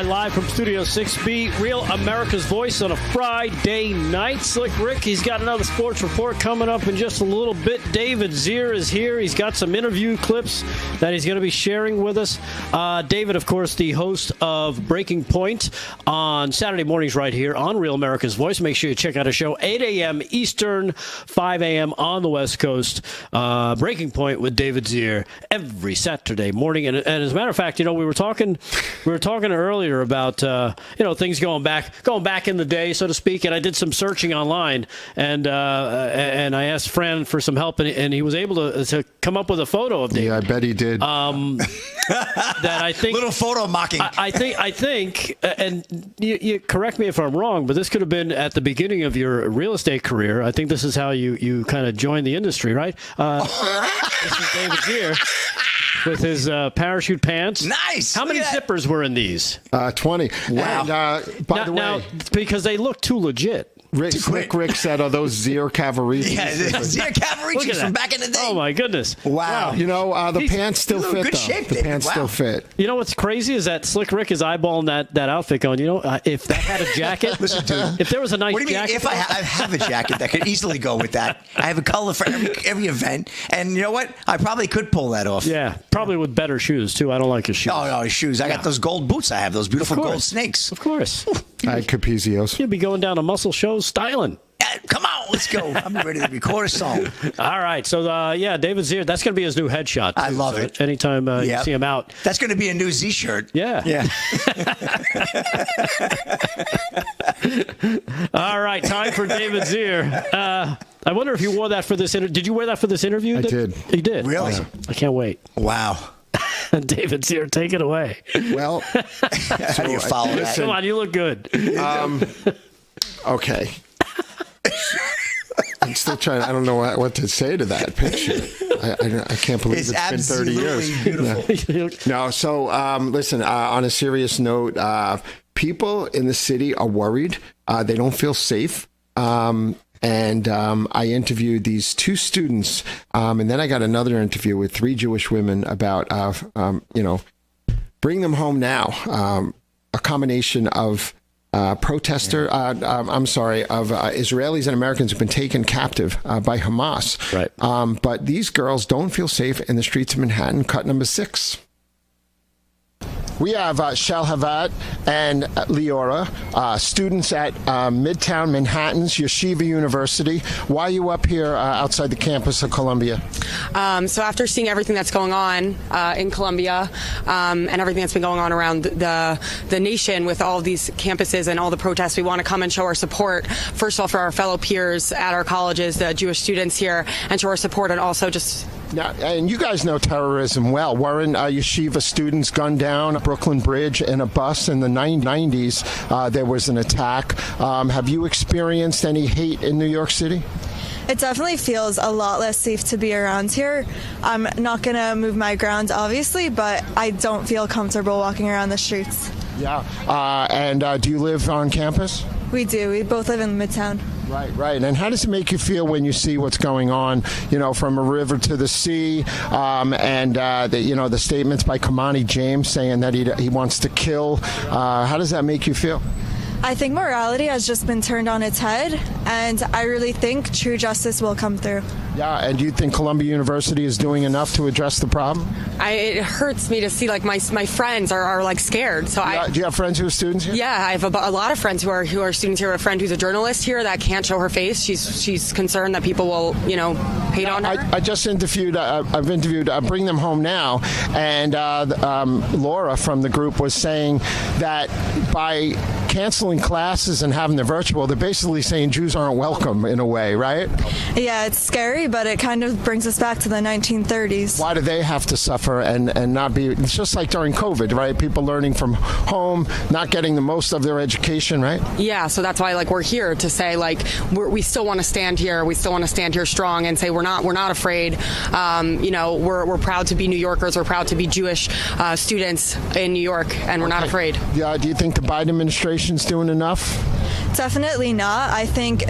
live from Studio 6B, Real America's Voice on a Friday night. Slick Rick, he's got another sports report coming up in just a little bit. David Zier is here. He's got some interview clips that he's going to be sharing with us. David, of course, the host of Breaking Point on Saturday mornings right here on Real America's Voice. Make sure you check out his show, 8 a.m. Eastern, 5 a.m. on the West Coast. Breaking Point with David Zier every Saturday morning. And as a matter of fact, we were talking earlier about things going back in the day, so to speak. And I did some searching online, and I asked Fran for some help, and he was able to come up with a photo of David. Yeah, I bet he did. That I think little photo mocking. I think, and you correct me if I'm wrong, but this could have been at the beginning of your real estate career. I think this is how you kind of joined the industry, right? This is David Zier with his parachute pants. Nice. How many zippers were in these? 20. Wow. And, by the way, now, because they look too legit. Rick said, are those Zier Cavalry? Yeah, Zier Cavalry from back in the day. Oh, my goodness. Wow. The pants still fit, good though. shape, the pants still fit. You know what's crazy is that Slick Rick is eyeballing that outfit going, if that had a jacket. Listen, dude. If there was a nice what do you jacket. mean, if I have a jacket that could easily go with that? I have a color for every event. And you know what? I probably could pull that off. Yeah, probably with better shoes, too. I don't like his shoes. Oh, no, his shoes. I got those gold boots I have, those beautiful gold snakes. Of course. I had Capizios. You'll be going down to muscle shows styling. Come on, let's go. I'm ready to record a song. All right. So, David Zier, that's going to be his new headshot. I love it. Anytime you see him out. That's going to be a new Z-shirt. Yeah. All right. Time for David Zier. I wonder if you wore that for this interview. Did you wear that for this interview? I did. You did? Really? Awesome. I can't wait. Wow. David Zier, take it away. Well, how do you follow that? Come on, you look good. Okay. I'm still trying. I don't know what to say to that picture. I can't believe it's been 30 years. Beautiful. No. So listen. On a serious note, people in the city are worried. They don't feel safe. And I interviewed these two students, and then I got another interview with 3 Jewish women about, bring them home now. A combination of of Israelis and Americans who've been taken captive by Hamas. Right. But these girls don't feel safe in the streets of Manhattan. Cut number 6. We have Shalhavat and Leora, students at Midtown Manhattan's Yeshiva University. Why are you up here outside the campus of Columbia? So after seeing everything that's going on in Columbia and everything that's been going on around the nation with all of these campuses and all the protests, we want to come and show our support, first of all, for our fellow peers at our colleges, the Jewish students here, and show our support, and also just... Now, and you guys know terrorism well. Weren't yeshiva students gunned down Brooklyn Bridge in a bus in the 90s? There was an attack. Have you experienced any hate in New York City? It definitely feels a lot less safe to be around here. I'm not going to move my grounds, obviously, but I don't feel comfortable walking around the streets. Yeah. And do you live on campus? We do. We both live in Midtown. Right. And how does it make you feel when you see what's going on, from a river to the sea, and the statements by Kamani James saying that he wants to kill? How does that make you feel? I think morality has just been turned on its head, and I really think true justice will come through. Yeah, and do you think Columbia University is doing enough to address the problem? It hurts me to see my friends are scared. So do you have friends who are students here? Yeah, I have a lot of friends who are students here. I have a friend who's a journalist here that can't show her face. She's concerned that people will hate on her. I just interviewed. I've interviewed Bring Them Home Now, and Laura from the group was saying that by canceling classes and having the virtual, they're basically saying Jews aren't welcome in a way, right? Yeah, it's scary, but it kind of brings us back to the 1930s. Why do they have to suffer and not be? It's just like during COVID, right? People learning from home, not getting the most of their education, right? Yeah, so that's why we're here to say we still want to stand here. We still want to stand here strong and say we're not afraid. We're proud to be New Yorkers. We're proud to be Jewish students in New York, and we're not afraid. Yeah. Do you think the Biden administration's doing enough? Definitely not. I think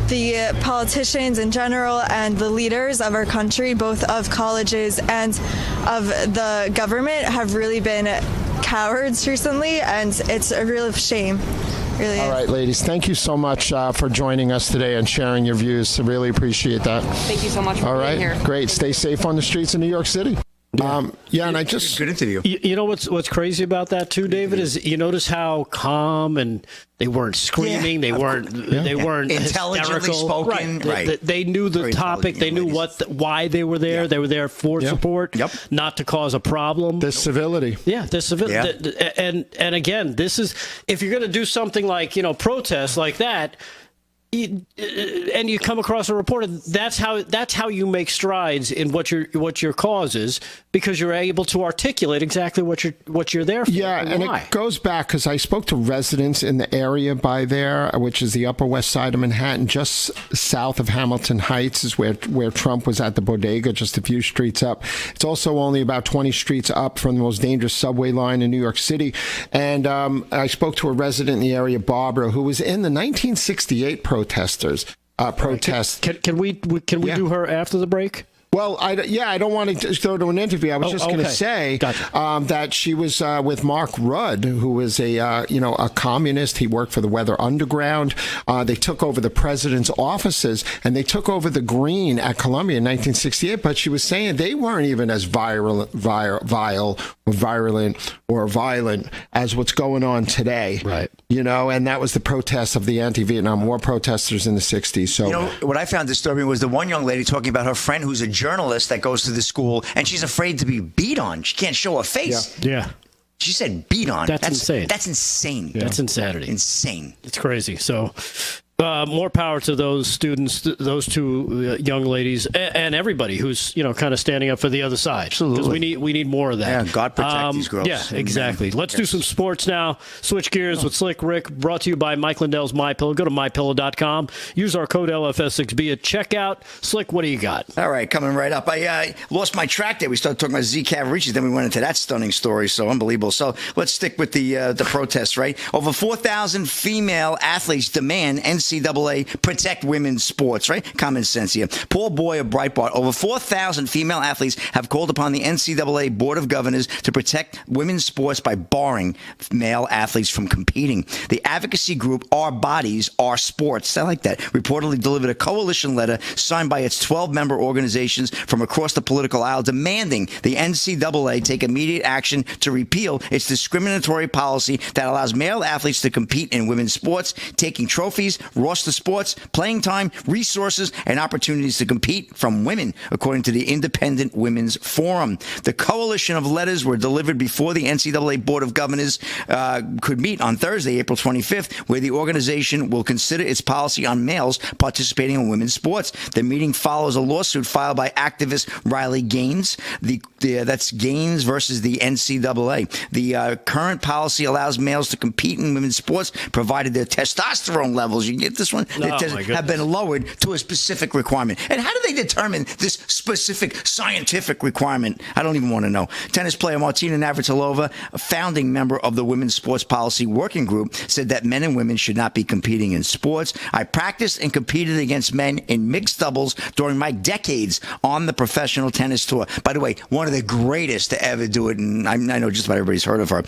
the politicians in general and the leaders of our country, both of colleges and of the government, have really been cowards recently, and it's a real shame. Really All right, ladies, thank you so much for joining us today and sharing your views. I really appreciate that. Thank you so much for being here. Great. Stay safe on the streets of New York City. And I just good interview. You know what's crazy about that too, David, is you notice how calm and they weren't screaming, they weren't intelligently hysterical. spoken. Right. They knew the Very topic. They knew why they were there. Yeah. They were there for support, not to cause a problem. the civility. Yeah, the civility. And again, this is if you're going to do something like protest like that. And you come across a reporter. That's how you make strides in what your cause is, because you're able to articulate exactly what you're there for. Yeah, and why. it goes back because I spoke to residents in the area by there, which is the Upper West Side of Manhattan, just south of Hamilton Heights, is where Trump was at the bodega, just a few streets up. It's also only about 20 streets up from the most dangerous subway line in New York City. And I spoke to a resident in the area, Barbara, who was in the 1968 protest. Can we do her after the break? Well, I don't want to go to an interview. I was just going to say that she was with Mark Rudd, who was a communist. He worked for the Weather Underground. They took over the president's offices, and they took over the Green at Columbia in 1968. But she was saying they weren't even as violent or violent as what's going on today. Right. And that was the protests of the anti-Vietnam War protesters in the 60s. So, what I found disturbing was the one young lady talking about her friend who's a journalist that goes to the school, and she's afraid to be beat on. She can't show her face. Yeah. She said beat on. That's insane. That's insane. Yeah. That's insanity. Insane. It's crazy. So more power to those students, those two young ladies, and everybody who's kind of standing up for the other side. Absolutely. Because we need more of that. Yeah, God protect these girls. Yeah, exactly. Let's do some sports now. Switch gears with Slick Rick, brought to you by Mike Lindell's MyPillow. Go to mypillow.com. Use our code LFS6B at checkout. Slick, what do you got? All right, coming right up. I lost my track there. We started talking about Z Cavaricci, then we went into that stunning story. So unbelievable. So let's stick with the protests, right? Over 4,000 female athletes demand NCAA protect women's sports, right? Common sense here. Paul Boy of Breitbart. Over 4,000 female athletes have called upon the NCAA Board of Governors to protect women's sports by barring male athletes from competing. The advocacy group Our Bodies, Our Sports, I like that, reportedly delivered a coalition letter signed by its 12-member organizations from across the political aisle demanding the NCAA take immediate action to repeal its discriminatory policy that allows male athletes to compete in women's sports, taking trophies, roster sports, playing time, resources, and opportunities to compete from women, according to the Independent Women's Forum. The coalition of letters were delivered before the NCAA Board of Governors could meet on Thursday, April 25th, where the organization will consider its policy on males participating in women's sports. The meeting follows a lawsuit filed by activist Riley Gaines. That's Gaines versus the NCAA. The current policy allows males to compete in women's sports, provided their testosterone levels, you get this one, have been lowered to a specific requirement. And how do they determine this specific scientific requirement? I don't even want to know. Tennis player Martina Navratilova, a founding member of the Women's Sports Policy Working Group, said that men and women should not be competing in sports. I practiced and competed against men in mixed doubles during my decades on the professional tennis tour. By the way, one of the greatest to ever do it, and I know just about everybody's heard of her.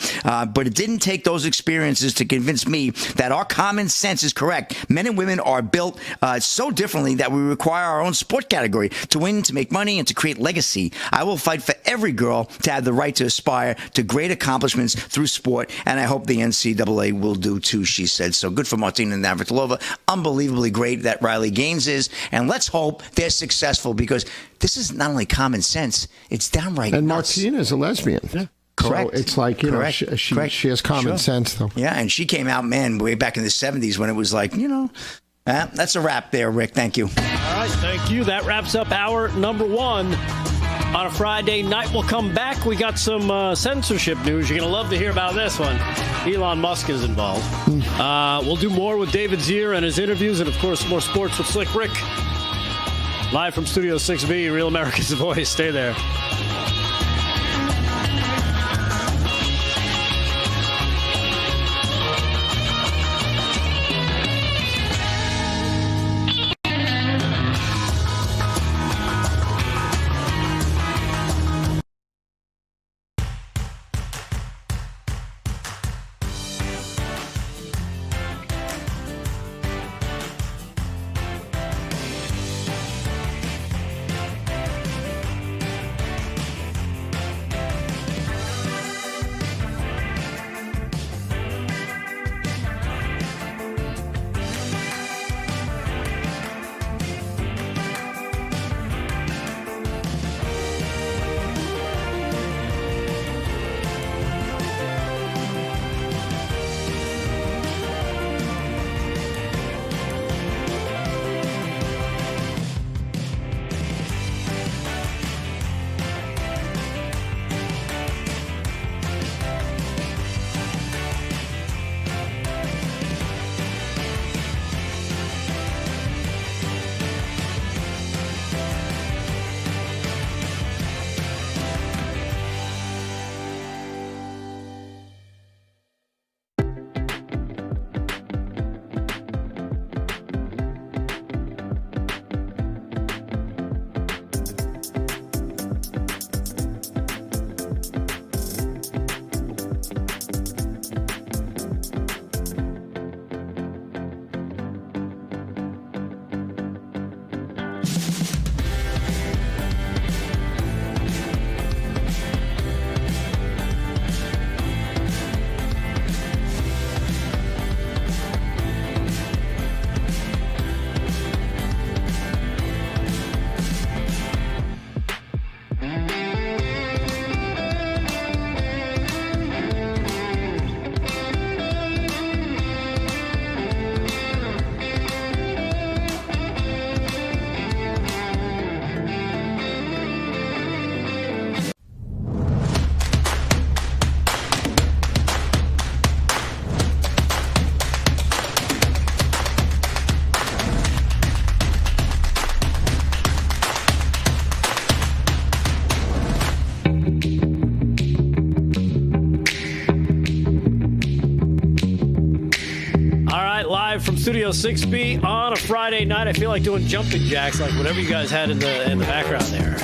But it didn't take those experiences to convince me that our common sense is correct. Men and women are built so differently that we require our own sport category to win, to make money, and to create legacy. I will fight for every girl to have the right to aspire to great accomplishments through sport, and I hope the NCAA will do too, she said. So good for Martina Navratilova. Unbelievably great that Riley Gaines is, and let's hope they're successful, because this is not only common sense, it's downright and nuts. Martina is a lesbian. Yeah. Correct. So it's like, she has common sense, though. Yeah, and she came out, man, way back in the 70s when it was like, that's a wrap there, Rick. Thank you. All right, thank you. That wraps up hour number one. On a Friday night, we'll come back. We got some censorship news. You're going to love to hear about this one. Elon Musk is involved. We'll do more with David Zier and his interviews, and, of course, more sports with Slick Rick. Live from Studio 6B, Real America's Voice. Stay there. Studio 6B on a Friday night. I feel like doing jumping jacks, like whatever you guys had in the background there.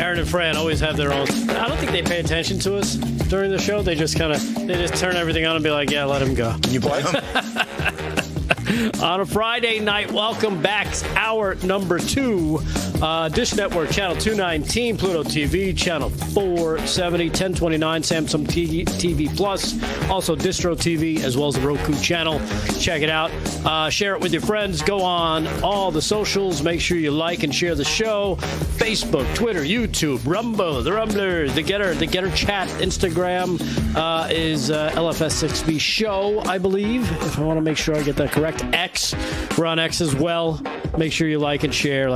Aaron and Fran always have their own. I don't think they pay attention to us during the show. They just turn everything on and be like, yeah, let him go. You play them? On a Friday night, welcome back. Hour number 2. Dish Network, Channel 219, Pluto TV, Channel 470, 1029, Samsung TV Plus, also Distro TV, as well as the Roku channel. Check it out. Share it with your friends. Go on all the socials. Make sure you like and share the show. Facebook, Twitter, YouTube, Rumble, the Rumblers, the Getter Chat, Instagram is LFS6B Show, I believe, if I want to make sure I get that correct. X, we're on X as well. Make sure you like and share.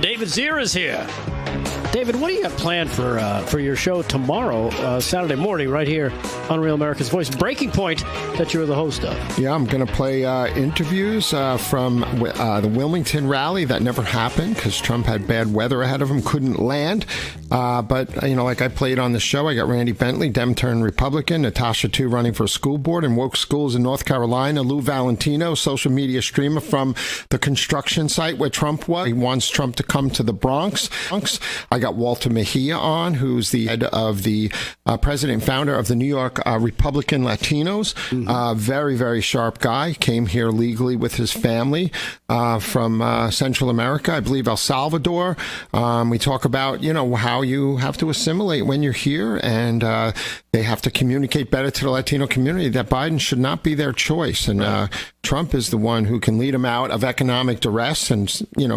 David Zier is here. David, what do you got planned for your show tomorrow, Saturday morning, right here on Real America's Voice? Breaking Point that you're the host of. Yeah, I'm going to play interviews from the Wilmington rally that never happened because Trump had bad weather ahead of him, couldn't land. But, like I played on the show, I got Randy Bentley, Dem turned Republican, Natasha Tu running for school board in woke schools in North Carolina, Lou Valentino, social media streamer from the construction site where Trump was. He wants Trump to come to the Bronx. I got Walter Mejia on, who's the head of the president and founder of the New York Republican Latinos. Very, very sharp guy. Came here legally with his family from Central America, I believe El Salvador. We talk about, how you have to assimilate when you're here, and they have to communicate better to the Latino community that Biden should not be their choice. And Trump is the one who can lead them out of economic duress and,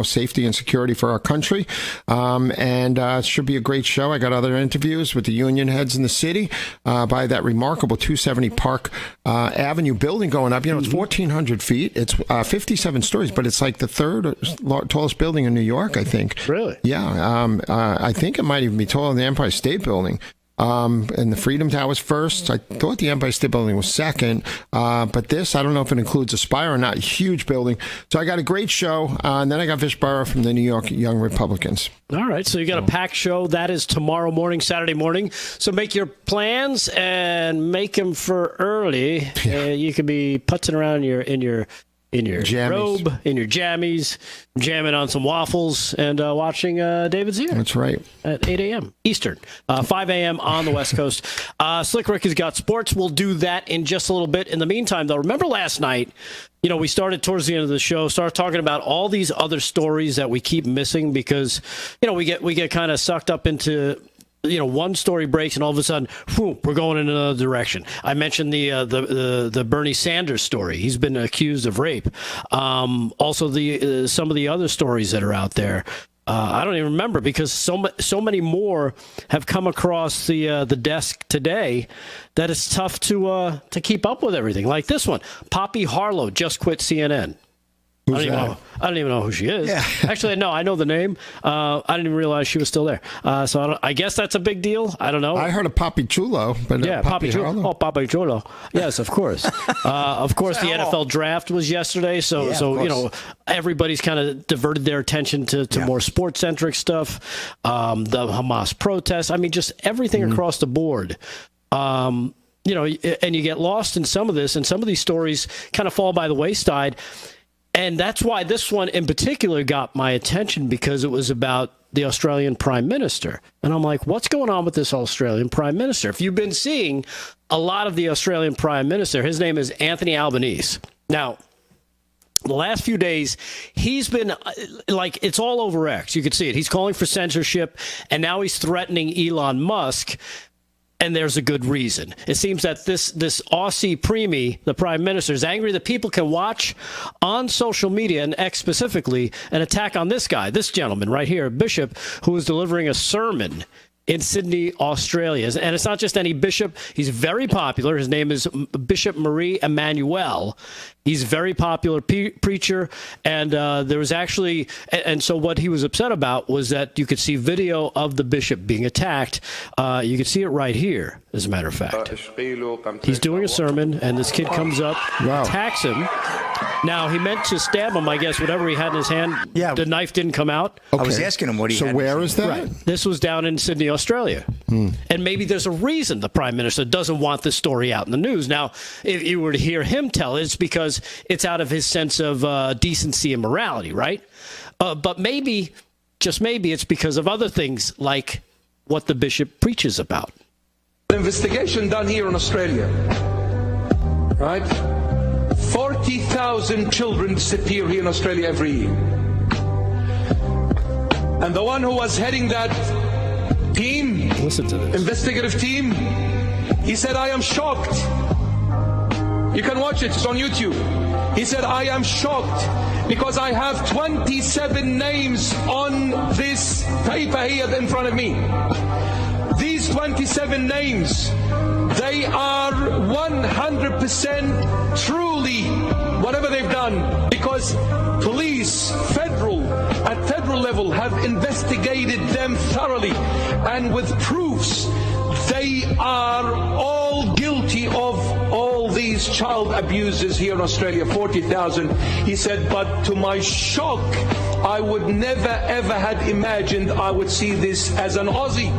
safety and security for our country. It should be a great show. I got other interviews with the union heads in the city by that remarkable 270 Park Avenue building going up. It's 1,400 feet. It's 57 stories, but it's like the third tallest building in New York, I think. Really? Yeah. I think it might even be taller than the Empire State Building. And the Freedom Tower's first. I thought the Empire State Building was second. But this, I don't know if it includes a spire or not. Huge building. So I got a great show. And then I got Vish Burrow from the New York Young Republicans. All right. So you got a packed show. That is tomorrow morning, Saturday morning. So make your plans and make them for early. You could be putzing around in your jammies. Robe, in your jammies, jamming on some waffles, and watching David Zier. That's right. At 8 a.m. Eastern, 5 a.m. on the West Coast. Slick Rick has got sports. We'll do that in just a little bit. In the meantime, though, remember last night, we started towards the end of the show, started talking about all these other stories that we keep missing because, we get kind of sucked up into one story breaks and all of a sudden, whoop, we're going in another direction. I mentioned the Bernie Sanders story. He's been accused of rape. Also, some of the other stories that are out there. I don't even remember because so many more have come across the desk today that it's tough to keep up with everything. Like this one, Poppy Harlow just quit CNN. I don't even know who she is. Yeah. Actually, no, I know the name. I didn't even realize she was still there. So I guess that's a big deal. I don't know. I heard of Papi Chulo, but yeah, Papi Chulo. Oh, Papi Chulo. Yes, of course. Of course, the NFL draft was yesterday, so everybody's kind of diverted their attention to more sports-centric stuff. The Hamas protests. I mean, just everything across the board. And you get lost in some of this, and some of these stories kind of fall by the wayside. And that's why this one in particular got my attention, because it was about the Australian Prime Minister. And I'm like, what's going on with this Australian Prime Minister? If you've been seeing a lot of the Australian Prime Minister, his name is Anthony Albanese. Now, the last few days, he's been like, it's all over X. You can see it. He's calling for censorship, and now he's threatening Elon Musk. And there's a good reason. It seems that this Aussie preemie, the Prime Minister, is angry that people can watch on social media, and X specifically, an attack on this guy, this gentleman right here, Bishop, who was delivering a sermon in Sydney, Australia. And it's not just any bishop. He's very popular. His name is Bishop Marie Emmanuel. He's a very popular preacher. And there was actually, and so what he was upset about was that you could see video of the bishop being attacked. You can see it right here, as a matter of fact. He's doing a sermon, and this kid comes up, attacks him. Now, he meant to stab him, I guess, whatever he had in his hand. Yeah. The knife didn't come out. I was asking him what he had. So where is that? Right. This was down in Sydney, Australia. And maybe there's a reason the Prime Minister doesn't want this story out in the news. Now, if you were to hear him tell it, it's because it's out of his sense of decency and morality, right? But maybe, just maybe, it's because of other things like what the bishop preaches about. Investigation done here in Australia, right? 40,000 children disappear here in Australia every year. And the one who was heading that team, Listen to this. investigative team, he said, I am shocked. You can watch it, it's on YouTube. He said, I am shocked because I have 27 names on this paper here in front of me. These 27 names, they are 100% truly whatever they've done, because police, at federal level, have investigated them thoroughly, and with proofs, they are all guilty of all these child abuses here in Australia, 40,000. He said, but to my shock, I would never ever had imagined I would see this as an Aussie.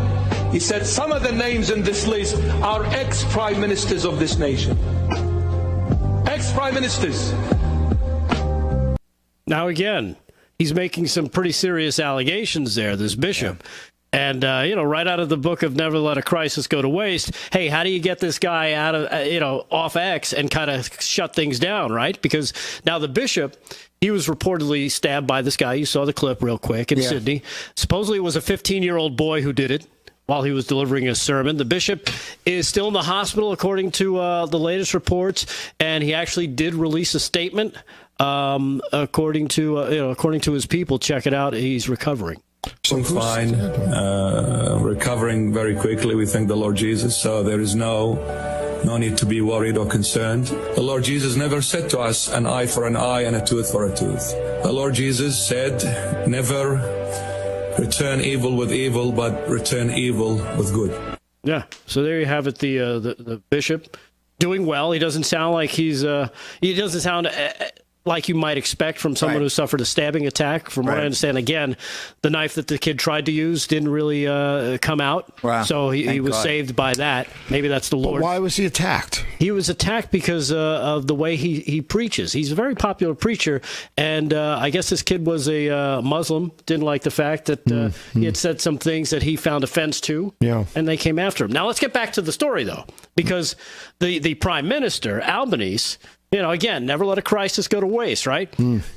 He said some of the names in this list are ex-prime ministers of this nation. Ex-prime ministers. Now, again, he's making some pretty serious allegations there, this bishop. And, right out of the book of Never Let a Crisis Go to Waste, hey, how do you get this guy out of, off X and kind of shut things down, right? Because now the bishop, he was reportedly stabbed by this guy. You saw the clip real quick in Sydney. Supposedly it was a 15-year-old boy who did it while he was delivering his sermon. The bishop is still in the hospital, according to the latest reports, and he actually did release a statement. According to his people, check it out. He's recovering. Fine, recovering very quickly. We thank the Lord Jesus. So there is no need to be worried or concerned. The Lord Jesus never said to us an eye for an eye and a tooth for a tooth. The Lord Jesus said, never return evil with evil, but return evil with good. Yeah. So there you have it. The bishop doing well. He doesn't sound like he doesn't sound like you might expect from someone who suffered a stabbing attack. From what I understand, again, the knife that the kid tried to use didn't really come out. Wow. So he was saved by that. Maybe that's the Lord. But why was he attacked? He was attacked because of the way he preaches. He's a very popular preacher, and I guess this kid was a Muslim, didn't like the fact that he had said some things that he found offense to, and they came after him. Now, let's get back to the story, though, because the Prime Minister, Albanese, again, never let a crisis go to waste, right?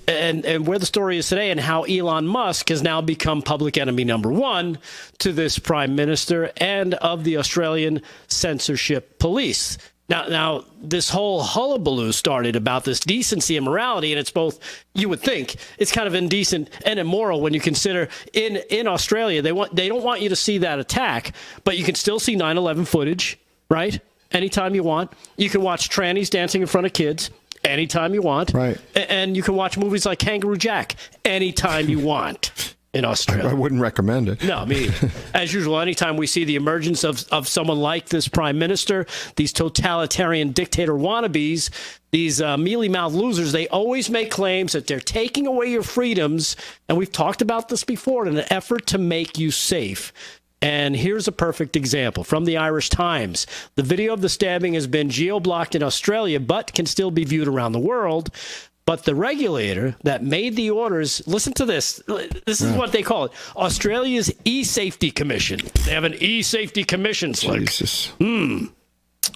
And where the story is today and how Elon Musk has now become public enemy number one to this Prime Minister and of the Australian censorship police. Now, this whole hullabaloo started about this decency and morality, and it's both, you would think, it's kind of indecent and immoral when you consider in Australia, they don't want you to see that attack, but you can still see 9/11 footage, right? Anytime you want. You can watch trannies dancing in front of kids anytime you want. Right. And you can watch movies like Kangaroo Jack anytime you want in Australia. I wouldn't recommend it. No, me either. As usual, anytime we see the emergence of someone like this Prime Minister, these totalitarian dictator wannabes, these mealy-mouthed losers, they always make claims that they're taking away your freedoms. And we've talked about this before in an effort to make you safe. And here's a perfect example from the Irish Times. The video of the stabbing has been geo-blocked in Australia, but can still be viewed around the world. But the regulator that made the orders, listen to this. This is what they call it. Australia's E-Safety Commission. They have an E-Safety Commission, Slick. Jesus.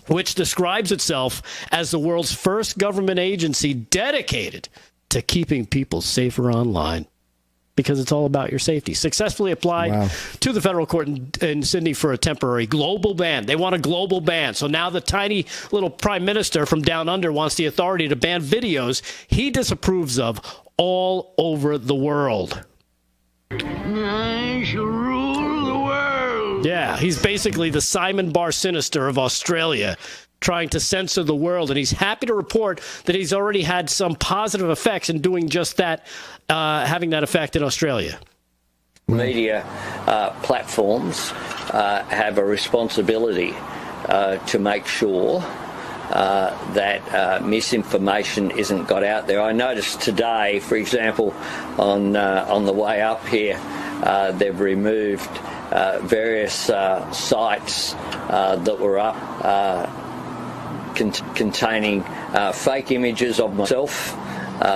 Which describes itself as the world's first government agency dedicated to keeping people safer online. Because it's all about your safety. Successfully applied to the federal court in Sydney for a temporary global ban. They want a global ban. So now the tiny little Prime Minister from down under wants the authority to ban videos he disapproves of all over the world. I shall rule the world. Yeah, he's basically the Simon Bar Sinister of Australia, trying to censor the world, and he's happy to report that he's already had some positive effects in doing just that, having that effect in Australia. Media platforms have a responsibility to make sure that misinformation isn't got out there. I noticed today, for example, on the way up here, they've removed various sites that were up containing fake images of myself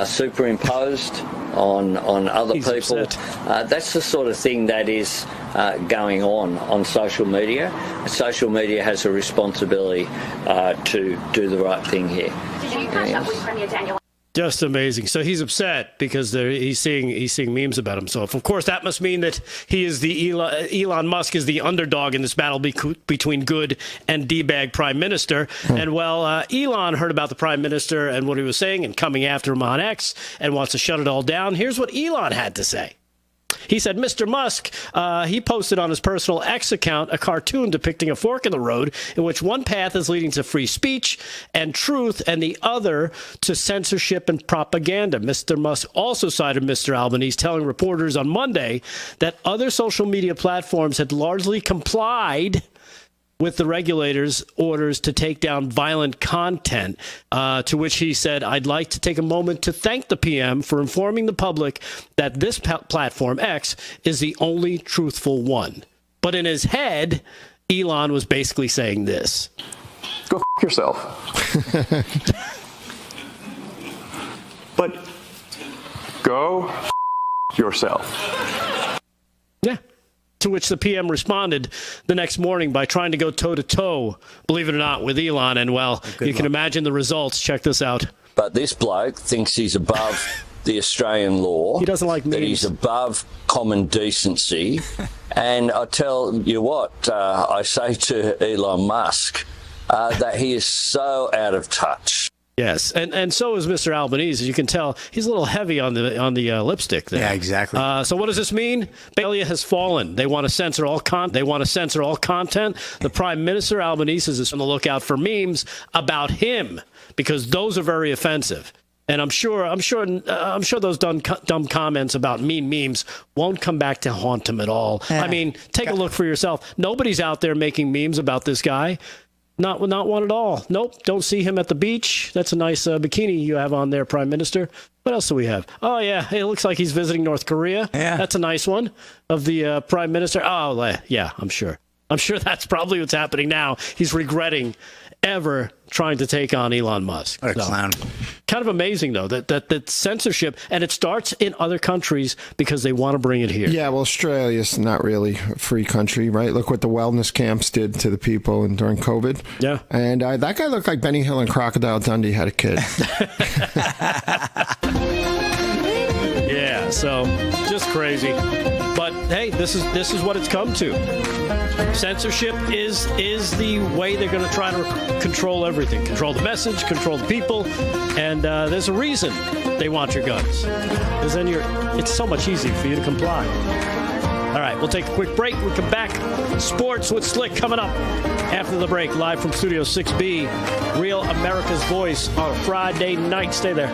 superimposed on other people. That's the sort of thing that is going on social media. Social media has a responsibility to do the right thing here. Just amazing. So he's upset because he's seeing memes about himself. Of course, that must mean that he is Elon Musk is the underdog in this battle between good and D-bag prime minister. And Elon heard about the prime minister and what he was saying and coming after him on X and wants to shut it all down. Here's what Elon had to say. He said, Mr. Musk, he posted on his personal X account a cartoon depicting a fork in the road in which one path is leading to free speech and truth and the other to censorship and propaganda. Mr. Musk also cited Mr. Albanese telling reporters on Monday that other social media platforms had largely complied with the regulators' orders to take down violent content, to which he said, I'd like to take a moment to thank the PM for informing the public that this platform, X, is the only truthful one. But in his head, Elon was basically saying this. Go f*** yourself. But go f*** yourself. Yeah. To which the PM responded the next morning by trying to go toe-to-toe, believe it or not, with Elon. And, you can imagine the results. Check this out. But this bloke thinks he's above the Australian law. He doesn't like memes. That he's above common decency. And I tell you what, I say to Elon Musk that he is so out of touch. Yes, and so is Mr. Albanese. As you can tell, he's a little heavy on the lipstick there. Yeah, exactly. So what does this mean? Australia has fallen. They want to censor all content. The Prime Minister Albanese is on the lookout for memes about him because those are very offensive. And I'm sure those dumb comments about mean memes won't come back to haunt him at all. Yeah. I mean, take a look for yourself. Nobody's out there making memes about this guy. Not one at all. Nope. Don't see him at the beach. That's a nice bikini you have on there, Prime Minister. What else do we have? Oh, yeah. It looks like he's visiting North Korea. Yeah. That's a nice one of the Prime Minister. Oh, yeah, I'm sure. I'm sure that's probably what's happening now. He's regretting ever trying to take on Elon Musk. What a clown. Kind of amazing, though, that censorship, and it starts in other countries because they want to bring it here. Yeah, well, Australia's not really a free country, right? Look what the wellness camps did to the people during COVID. Yeah. And that guy looked like Benny Hill and Crocodile Dundee had a kid. Yeah, so just crazy. But hey, this is what it's come to. Censorship is the way they're going to try to control everything. Control the message, control the people, and there's a reason they want your guns. Because then it's so much easier for you to comply. All right, we'll take a quick break. We'll come back. Sports with Slick coming up after the break. Live from Studio 6B. Real America's Voice on a Friday night. Stay there.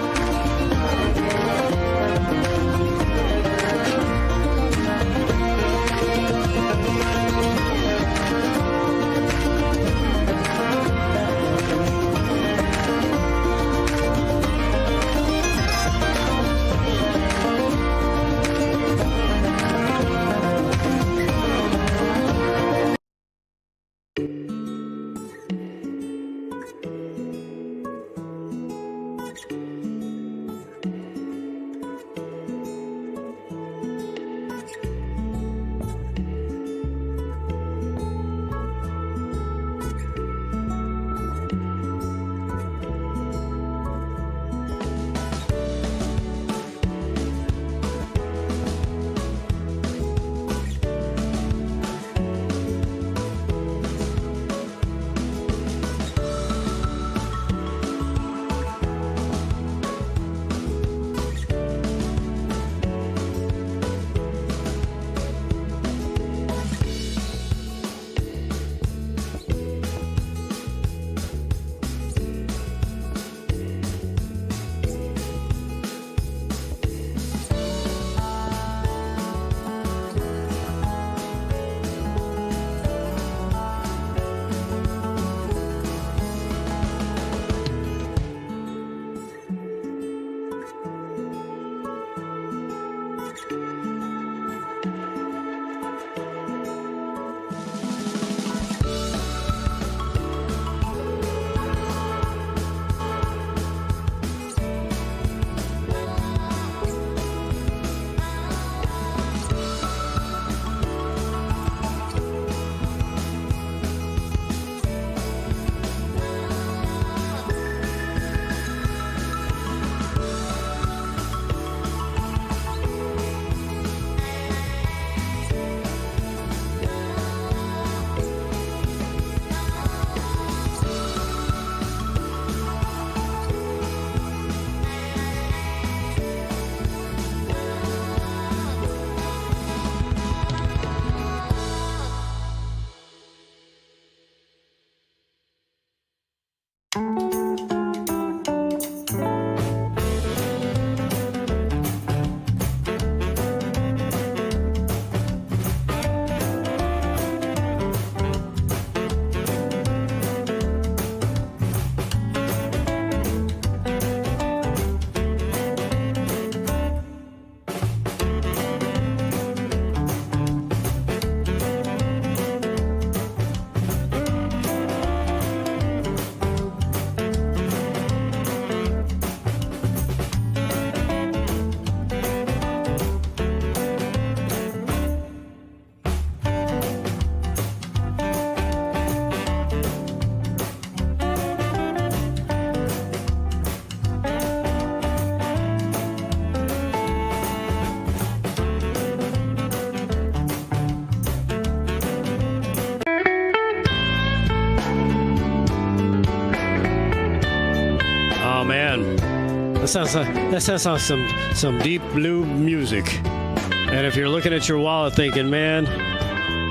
sounds like some deep blue music. And if you're looking at your wallet thinking, man,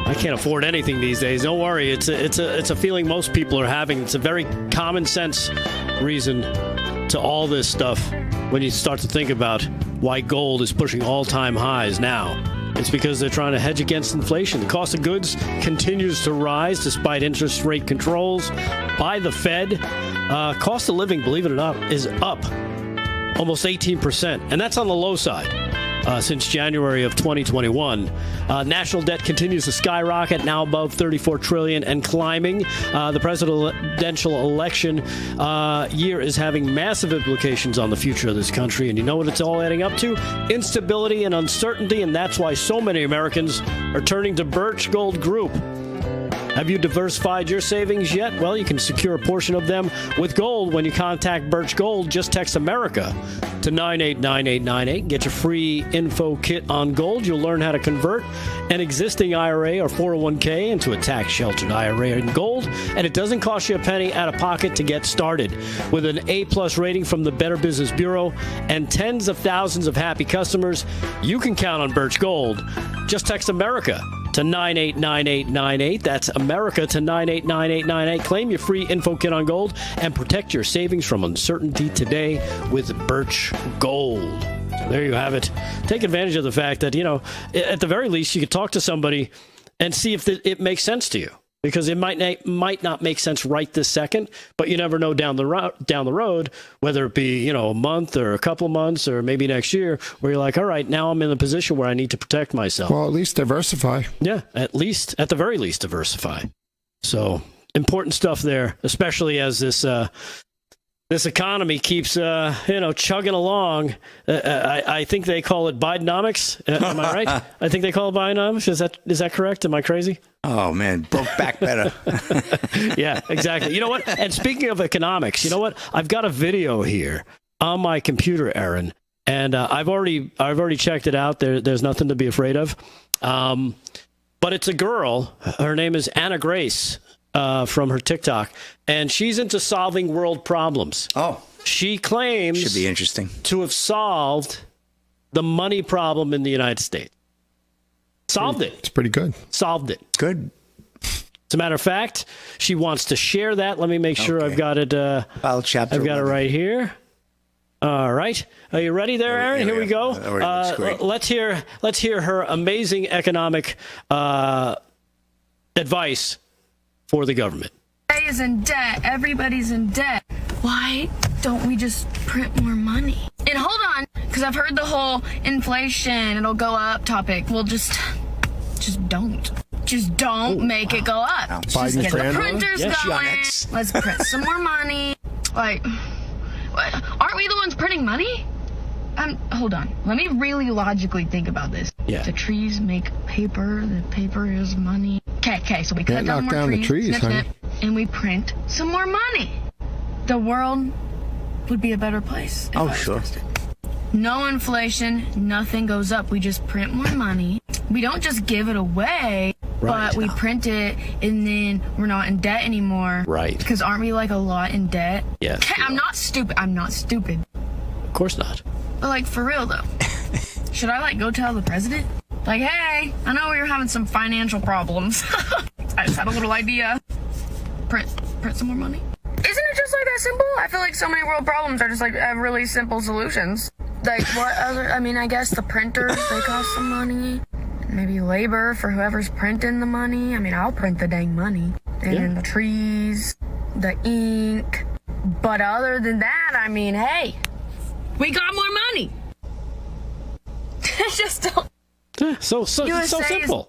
I can't afford anything these days, don't worry. It's a feeling most people are having. It's a very common sense reason to all this stuff when you start to think about why gold is pushing all-time highs now. It's because they're trying to hedge against inflation. The cost of goods continues to rise despite interest rate controls by the Fed. Cost of living, believe it or not, is up almost 18%, and that's on the low side. Since January of 2021. National debt continues to skyrocket, now above $34 trillion and climbing. The presidential election year is having massive implications on the future of this country. And you know what it's all adding up to? Instability and uncertainty. And that's why so many Americans are turning to Birch Gold Group. Have you diversified your savings yet? Well, you can secure a portion of them with gold when you contact Birch Gold. Just text America to 989898. Get your free info kit on gold. You'll learn how to convert an existing IRA or 401k into a tax-sheltered IRA in gold, and it doesn't cost you a penny out of pocket to get started. With an A-plus rating from the Better Business Bureau and tens of thousands of happy customers, you can count on Birch Gold. Just text America to 989898. That's America to 989898. Claim your free info kit on gold and protect your savings from uncertainty today with Birch Gold. So there you have it. Take advantage of the fact that, you know, at the very least, you could talk to somebody and see if it makes sense to you. Because it might not make sense right this second, but you never know down the road, whether it be, you know, a month or a couple of months or maybe next year, where you're like, all right, now I'm in a position where I need to protect myself. Well, at least diversify. Yeah, at the very least, diversify. So important stuff there, especially as this economy keeps, chugging along. I think they call it Bidenomics. Am I right? I think they call it Bidenomics. Is that correct? Am I crazy? Oh, man. Broke back better. Yeah, exactly. You know what? And speaking of economics, you know what? I've got a video here on my computer, Aaron, and I've already checked it out. There's nothing to be afraid of. But it's a girl. Her name is Anna Grace. From her TikTok, and she's into solving world problems. Oh. She claims should be interesting to have solved the money problem in the United States. Solved it. It's pretty good. Solved it. Good. As a matter of fact, she wants to share that. Let me make sure I've got it. File chapter I've got 11. It right here. All right. Are you ready there, Aaron? Here we go. Let's hear her amazing economic advice for the government. Everybody's in debt. Everybody's in debt. Why don't we just print more money? And hold on, because I've heard the whole inflation, it'll go up topic. Well, just don't. Just don't make it go up. Wow. Just get the printers going. Let's print some more money. Like, aren't we the ones printing money? Hold on. Let me really logically think about this. Yeah. The trees make paper. The paper is money. Okay. So we cut down more trees, snip, and we print some more money. The world would be a better place. Oh, sure. No inflation. Nothing goes up. We just print more money. We don't just give it away, but we print it, and then we're not in debt anymore. Right. Because aren't we like a lot in debt? Yes. I'm not stupid. Of course not. But like, for real though, should I go tell the president? Like, hey, I know we were having some financial problems. I just had a little idea. Print some more money. Isn't it just like that simple? I feel like so many world problems are just have really simple solutions. Like what other? I mean, I guess the printers, they cost some money. Maybe labor for whoever's printing the money. I mean, I'll print the dang money. And the trees, the ink. But other than that, I mean, hey, we got more money. Just don't. Yeah, so simple.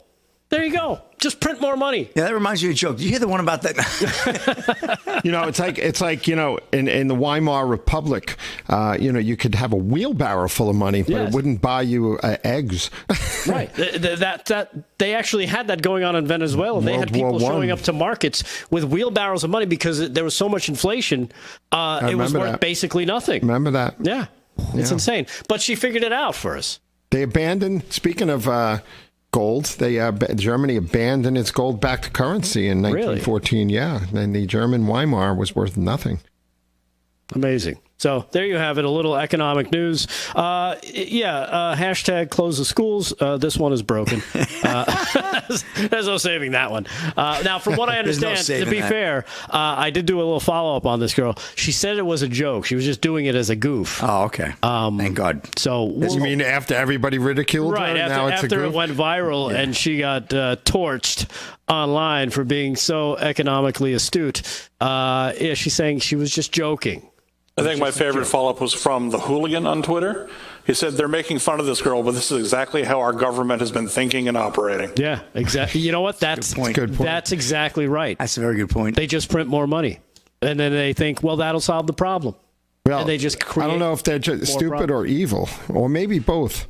There you go. Just print more money. Yeah, that reminds me of a joke. Did you hear the one about that? It's like in the Weimar Republic, you could have a wheelbarrow full of money, but it wouldn't buy you eggs. Right. That they actually had that going on in Venezuela. They had people showing up to markets with wheelbarrows of money because there was so much inflation. It was worth basically nothing. Remember that? Yeah. It's insane. But she figured it out for us. They abandoned, speaking of gold, Germany abandoned its gold-backed currency in 1914. Really? Yeah, and the German Weimar was worth nothing. Amazing. So there you have it, a little economic news. Hashtag close the schools. This one is broken. There's no saving that one. Now, from what I understand, to be fair, I did do a little follow-up on this girl. She said it was a joke. She was just doing it as a goof. Oh, okay. Thank God. So you mean after everybody ridiculed her? Now it's a goof? After it went viral and she got torched online for being so economically astute. She's saying she was just joking. I think my favorite follow-up was from the hooligan on Twitter. He said, they're making fun of this girl, but this is exactly how our government has been thinking and operating. Yeah, exactly. You know what? That's good point. That's exactly right. That's a very good point. They just print more money. And then they think, well, that'll solve the problem. Well, and they just create I don't know if they're just stupid or evil, or maybe both.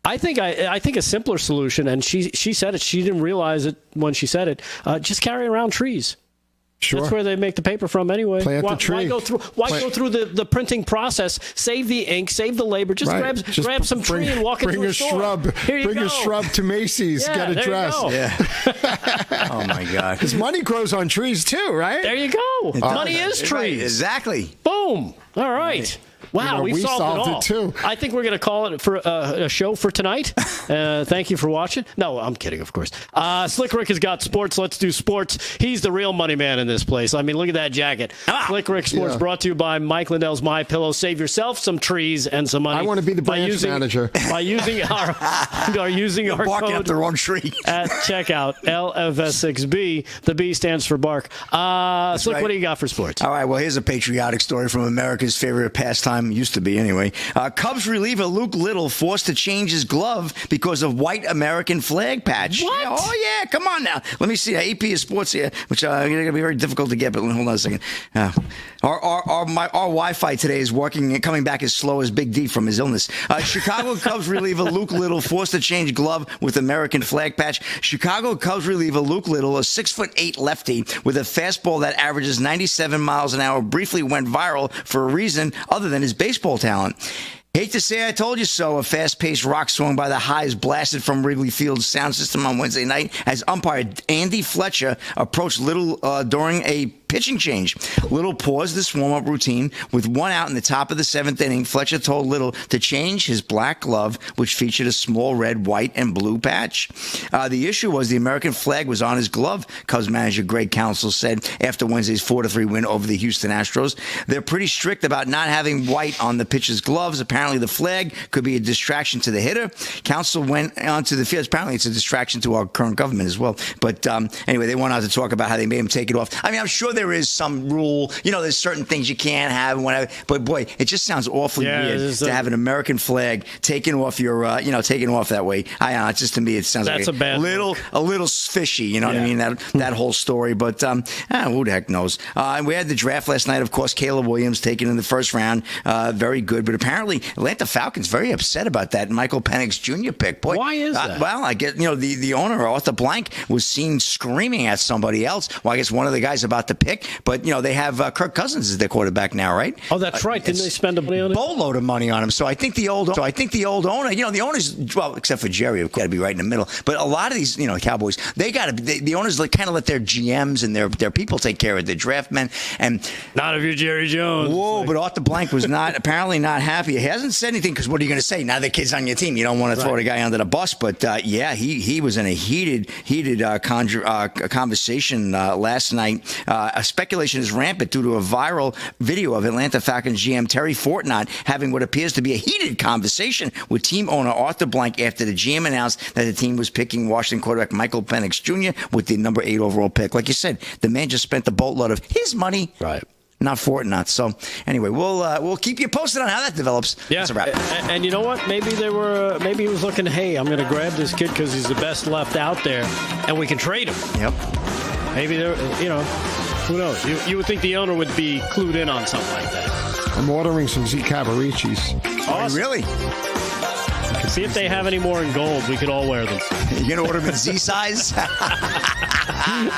I think a simpler solution, and she said it, she didn't realize it when she said it, just carry around trees. Sure. That's where they make the paper from anyway. Plant the tree. Why go through the printing process? Save the ink, save the labor. Just grab some tree and walk into a store. Bring a shrub to Macy's. Yeah, get a dress. Yeah. Oh my God. Because money grows on trees too, right? There you go. Money is trees. Right, exactly. Boom. All right. Wow, we solved it all. too. I think we're going to call it for a show for tonight. Thank you for watching. No, I'm kidding, of course. Slick Rick has got sports. Let's do sports. He's the real money man in this place. I mean, look at that jacket. Slick Rick Sports brought to you by Mike Lindell's My Pillow. Save yourself some trees and some money. I want to be the branch manager. By using our barking code up the wrong tree at checkout, LFS6B. The B stands for bark. Slick, what do you got for sports? All right, well, here's a patriotic story from America's favorite pastime. Used to be anyway. Cubs reliever Luke Little forced to change his glove because of white American flag patch. What? Yeah, oh yeah, come on now. Let me see. AP is sports here, which going to be very difficult to get. But hold on a second. Our Wi-Fi today is working and coming back as slow as Big D from his illness. Chicago Cubs reliever Luke Little forced to change glove with American flag patch. Chicago Cubs reliever Luke Little, a 6'8" lefty with a fastball that averages 97 miles an hour, briefly went viral for a reason other than his baseball talent. Hate to say I told you so, a fast-paced rock song by the Hives blasted from Wrigley Field's sound system on Wednesday night as umpire Andy Fletcher approached Little during a pitching change. Little paused this warm-up routine with one out in the top of the seventh inning. Fletcher told Little to change his black glove, which featured a small red, white, and blue patch. The issue was the American flag was on his glove, Cubs manager Greg Counsell said after Wednesday's 4-3 win over the Houston Astros. They're pretty strict about not having white on the pitcher's gloves. Apparently, the flag could be a distraction to the hitter. Counsell went onto the field. Apparently, it's a distraction to our current government as well. But anyway, they went on to talk about how they made him take it off. I mean, I'm sure there is some rule. You know, there's certain things you can't have and whatever. But boy, it just sounds awfully weird to have an American flag taken off your, taken off that way. It's just, to me, it sounds like a little fishy. You know what I mean? That whole story. But who the heck knows? And we had the draft last night. Of course, Caleb Williams taken in the first round. Very good. But apparently, Atlanta Falcons very upset about that Michael Penix Jr. pick. Boy, why is that? Well, I guess the owner Arthur Blank was seen screaming at somebody else. Well, I guess one of the guys about to pick. But they have Kirk Cousins as their quarterback now, right? Oh, that's right. Didn't they spend a boatload of money on him? So I think the old owner, the owners, well, except for Jerry, have got to be right in the middle. But a lot of these, Cowboys, they got to. The owners kind of let their GMs and their people take care of their draft men. And not if you're Jerry Jones. Whoa! But Arthur Blank was apparently not happy. He hasn't said anything because what are you going to say? Now the kid's on your team. You don't want to throw the guy under the bus. But he was in a heated conversation last night. Speculation is rampant due to a viral video of Atlanta Falcons GM Terry Fortnott having what appears to be a heated conversation with team owner Arthur Blank after the GM announced that the team was picking Washington quarterback Michael Penix Jr. with the number 8 overall pick. Like you said, the man just spent the boatload of his money. Right. Not Fortnott. So anyway, we'll keep you posted on how that develops. Yeah. That's a wrap. And you know what? Maybe he was looking, hey, I'm going to grab this kid because he's the best left out there, and we can trade him. Yep. Maybe who knows? You would think the owner would be clued in on something like that. I'm ordering some Z Cavaricis. Oh, really? See if they have any more in gold. We could all wear them. You going to order them in Z size? All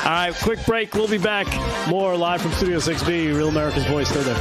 right, quick break. We'll be back. More live from Studio 6B, Real America's Voice. Stay there.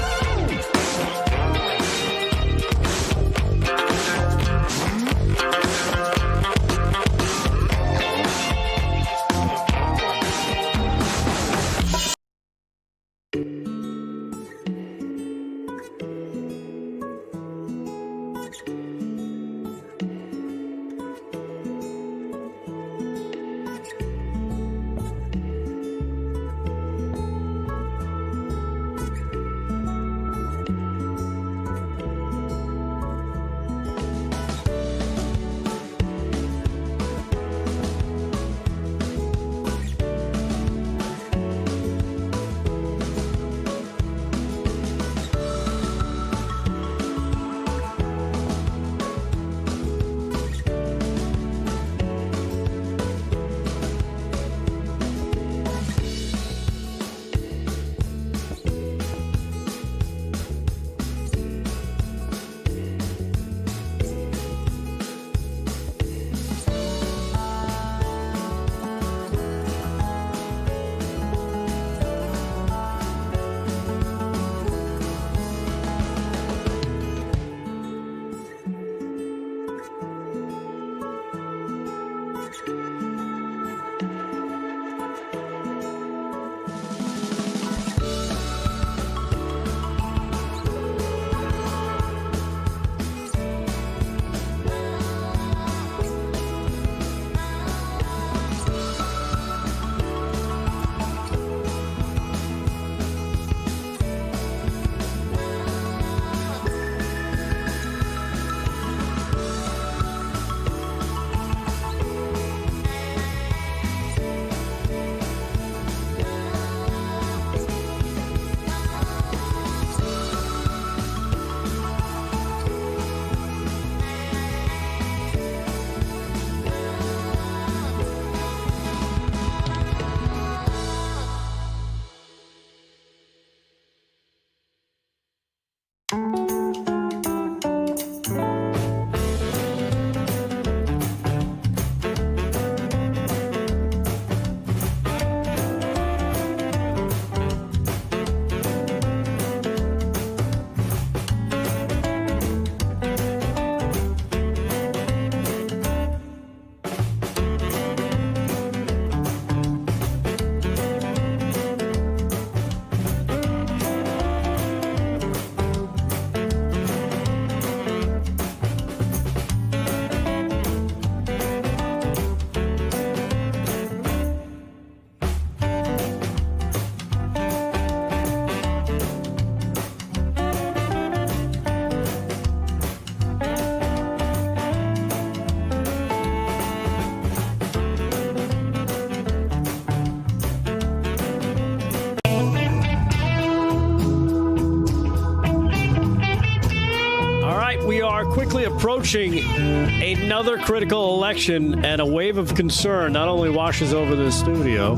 approaching another critical election, and a wave of concern not only washes over the studio,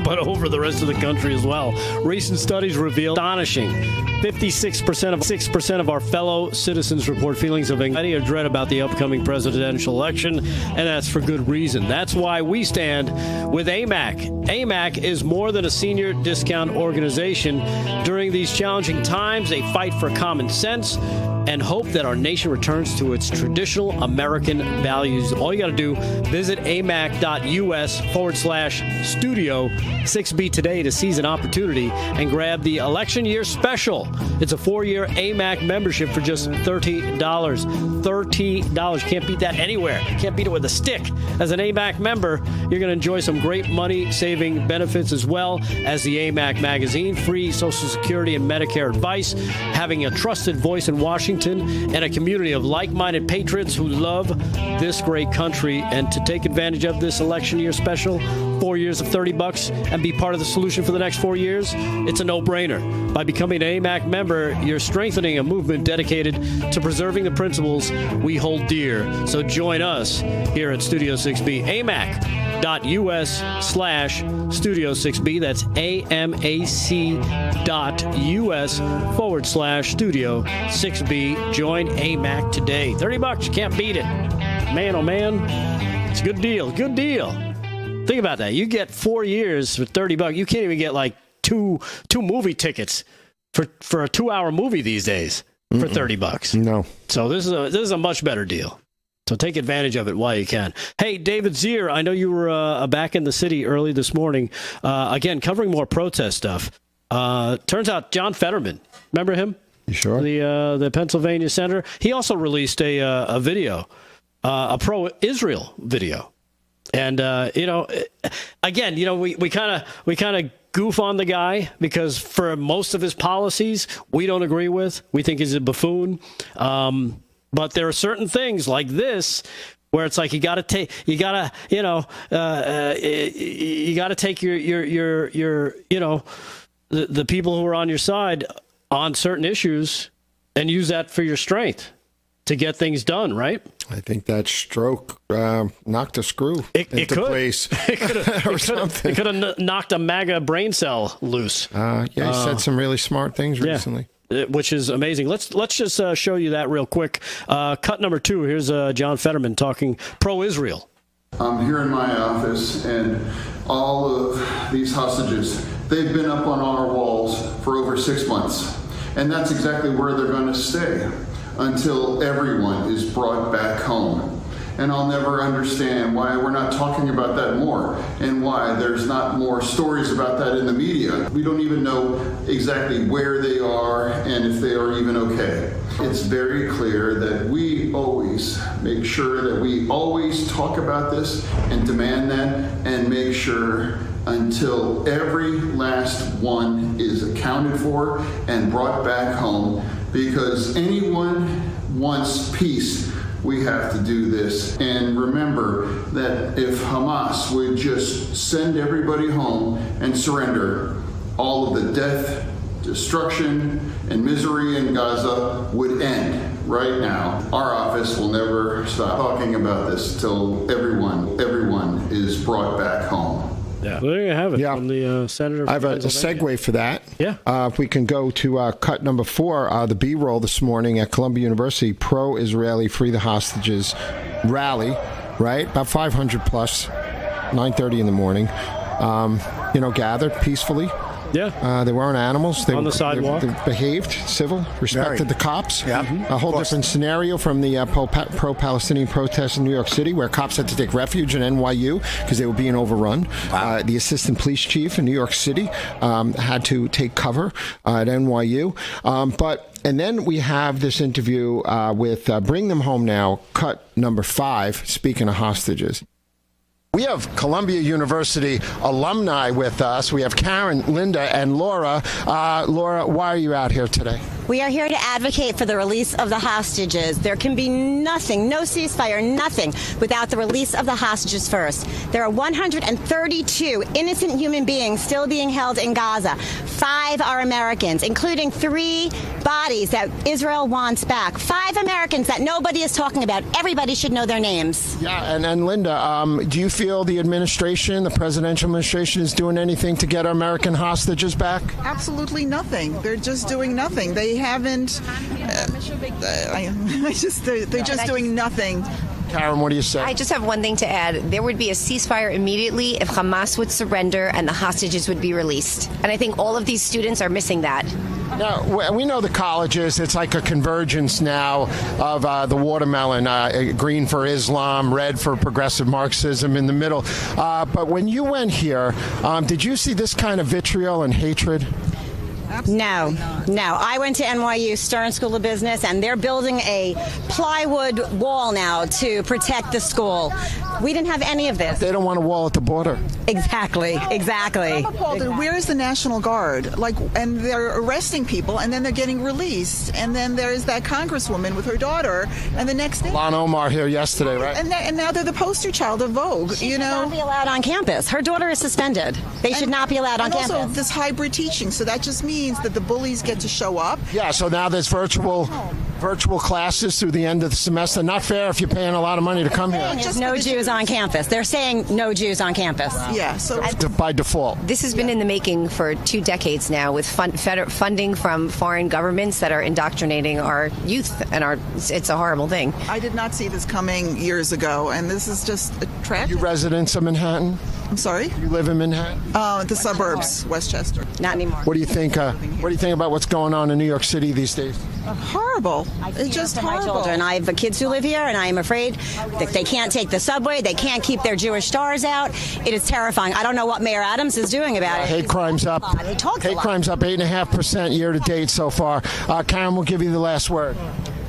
but over the rest of the country as well. Recent studies reveal astonishing 56% of our fellow citizens report feelings of anxiety or dread about the upcoming presidential election, and that's for good reason. That's why we stand with AMAC. AMAC is more than a senior discount organization. During these challenging times, they fight for common sense and hope that our nation returns to its traditional American values. All you got to do, visit amac.us/studio 6B today to seize an opportunity and grab the election year special. It's a 4-year AMAC membership for just $30. $30. Can't beat that anywhere. Can't beat it with a stick. As an AMAC member, you're going to enjoy some great money-saving benefits as well as the AMAC magazine, free Social Security and Medicare advice, having a trusted voice in Washington, and a community of like-minded patriots who love this great country. And to take advantage of this election year special, 4 years of $30 and be part of the solution for the next 4 years, it's a no-brainer. By becoming an AMAC member, you're strengthening a movement dedicated to preserving the principles we hold dear. So join us here at Studio 6B, amac.us/Studio 6B. That's amac.us/Studio 6B. Join AMAC today. $30. You can't beat it. Man, oh man. It's a good deal. Good deal. Think about that. You get 4 years for $30. You can't even get like two movie tickets for a 2-hour movie these days for $30. No. So this is a much better deal. So take advantage of it while you can. Hey, David Zier, I know you were back in the city early this morning, again, covering more protest stuff. Turns out John Fetterman, remember him? You sure? The Pennsylvania senator. He also released a video, a pro-Israel video. And, again, we kind of goof on the guy because for most of his policies we don't agree with. We think he's a buffoon. But there are certain things like this where it's like you got to take your the people who are on your side on certain issues and use that for your strength to get things done, right? I think that stroke knocked a screw into place. It could have knocked a MAGA brain cell loose. He said some really smart things recently. Which is amazing. Let's just show you that real quick. Cut number 2. Here's John Fetterman talking pro-Israel. I'm here in my office, and all of these hostages, they've been up on our walls for over 6 months. And that's exactly where they're going to stay until everyone is brought back home. And I'll never understand why we're not talking about that more and why there's not more stories about that in the media. We don't even know exactly where they are and if they are even okay. It's very clear that we always make sure that we always talk about this and demand that and make sure until every last one is accounted for and brought back home, because anyone wants peace. We have to do this. And remember that if Hamas would just send everybody home and surrender, all of the death, destruction, and misery in Gaza would end right now. Our office will never stop talking about this till everyone is brought back home. Yeah, well, there you have it from the senator. I have a segue for that. Yeah. If we can go to cut number 4, the B-roll this morning at Columbia University, pro-Israeli Free the Hostages rally, right? About 500 plus, 9:30 in the morning, gathered peacefully. Yeah. They weren't animals. They on the sidewalk. They behaved civil, respected the cops. Yeah. A whole different scenario from the pro-Palestinian protests in New York City, where cops had to take refuge in NYU because they were being overrun. Wow. The assistant police chief in New York City had to take cover at NYU. And then we have this interview with Bring Them Home Now, cut number 5, speaking of hostages. We have Columbia University alumni with us. We have Karen, Linda, and Laura. Laura, why are you out here today? We are here to advocate for the release of the hostages. There can be nothing, no ceasefire, nothing, without the release of the hostages first. There are 132 innocent human beings still being held in Gaza. 5 are Americans, including 3 bodies that Israel wants back. 5 Americans that nobody is talking about. Everybody should know their names. Yeah, and Linda, do you feel the administration, the presidential administration, is doing anything to get our American hostages back? Absolutely nothing. They're just doing nothing. They haven't. They're just doing nothing. Karen, what do you say? I just have one thing to add. There would be a ceasefire immediately if Hamas would surrender and the hostages would be released. And I think all of these students are missing that. Now, we know the colleges, it's like a convergence now of the watermelon, green for Islam, red for progressive Marxism in the middle. But when you went here, did you see this kind of vitriol and hatred? No. I went to NYU Stern School of Business, and they're building a plywood wall now to protect the school. We didn't have any of this. They don't want a wall at the border. Exactly. I'm appalled. Where is the National Guard? And they're arresting people, and then they're getting released. And then there's that congresswoman with her daughter, and the next day. Lon Omar here yesterday, right? And now they're the poster child of Vogue. She should not be allowed on campus. Her daughter is suspended. They should not be allowed on campus. And also this hybrid teaching, so that just means that the bullies get to show up. Yeah, so now there's virtual classes through the end of the semester. Not fair if you're paying a lot of money to come here. Just no Jews on campus. They're saying no Jews on campus. Yeah, so by default. This has been in the making for 2 decades now, with funding from foreign governments that are indoctrinating our youth, and it's a horrible thing. I did not see this coming years ago, and this is just a tragedy. You residents of Manhattan? I'm sorry? You live in Manhattan? The suburbs, Westchester. Not anymore. What do you think? What do you think about what's going on in New York City these days? Horrible. It's just horrible. My children. I have kids who live here, and I am afraid that they can't take the subway. They can't keep their Jewish stars out. It is terrifying. I don't know what Mayor Adams is doing about it. Hate crimes up. Hate crimes up 8.5% year to date so far. Karen will give you the last word.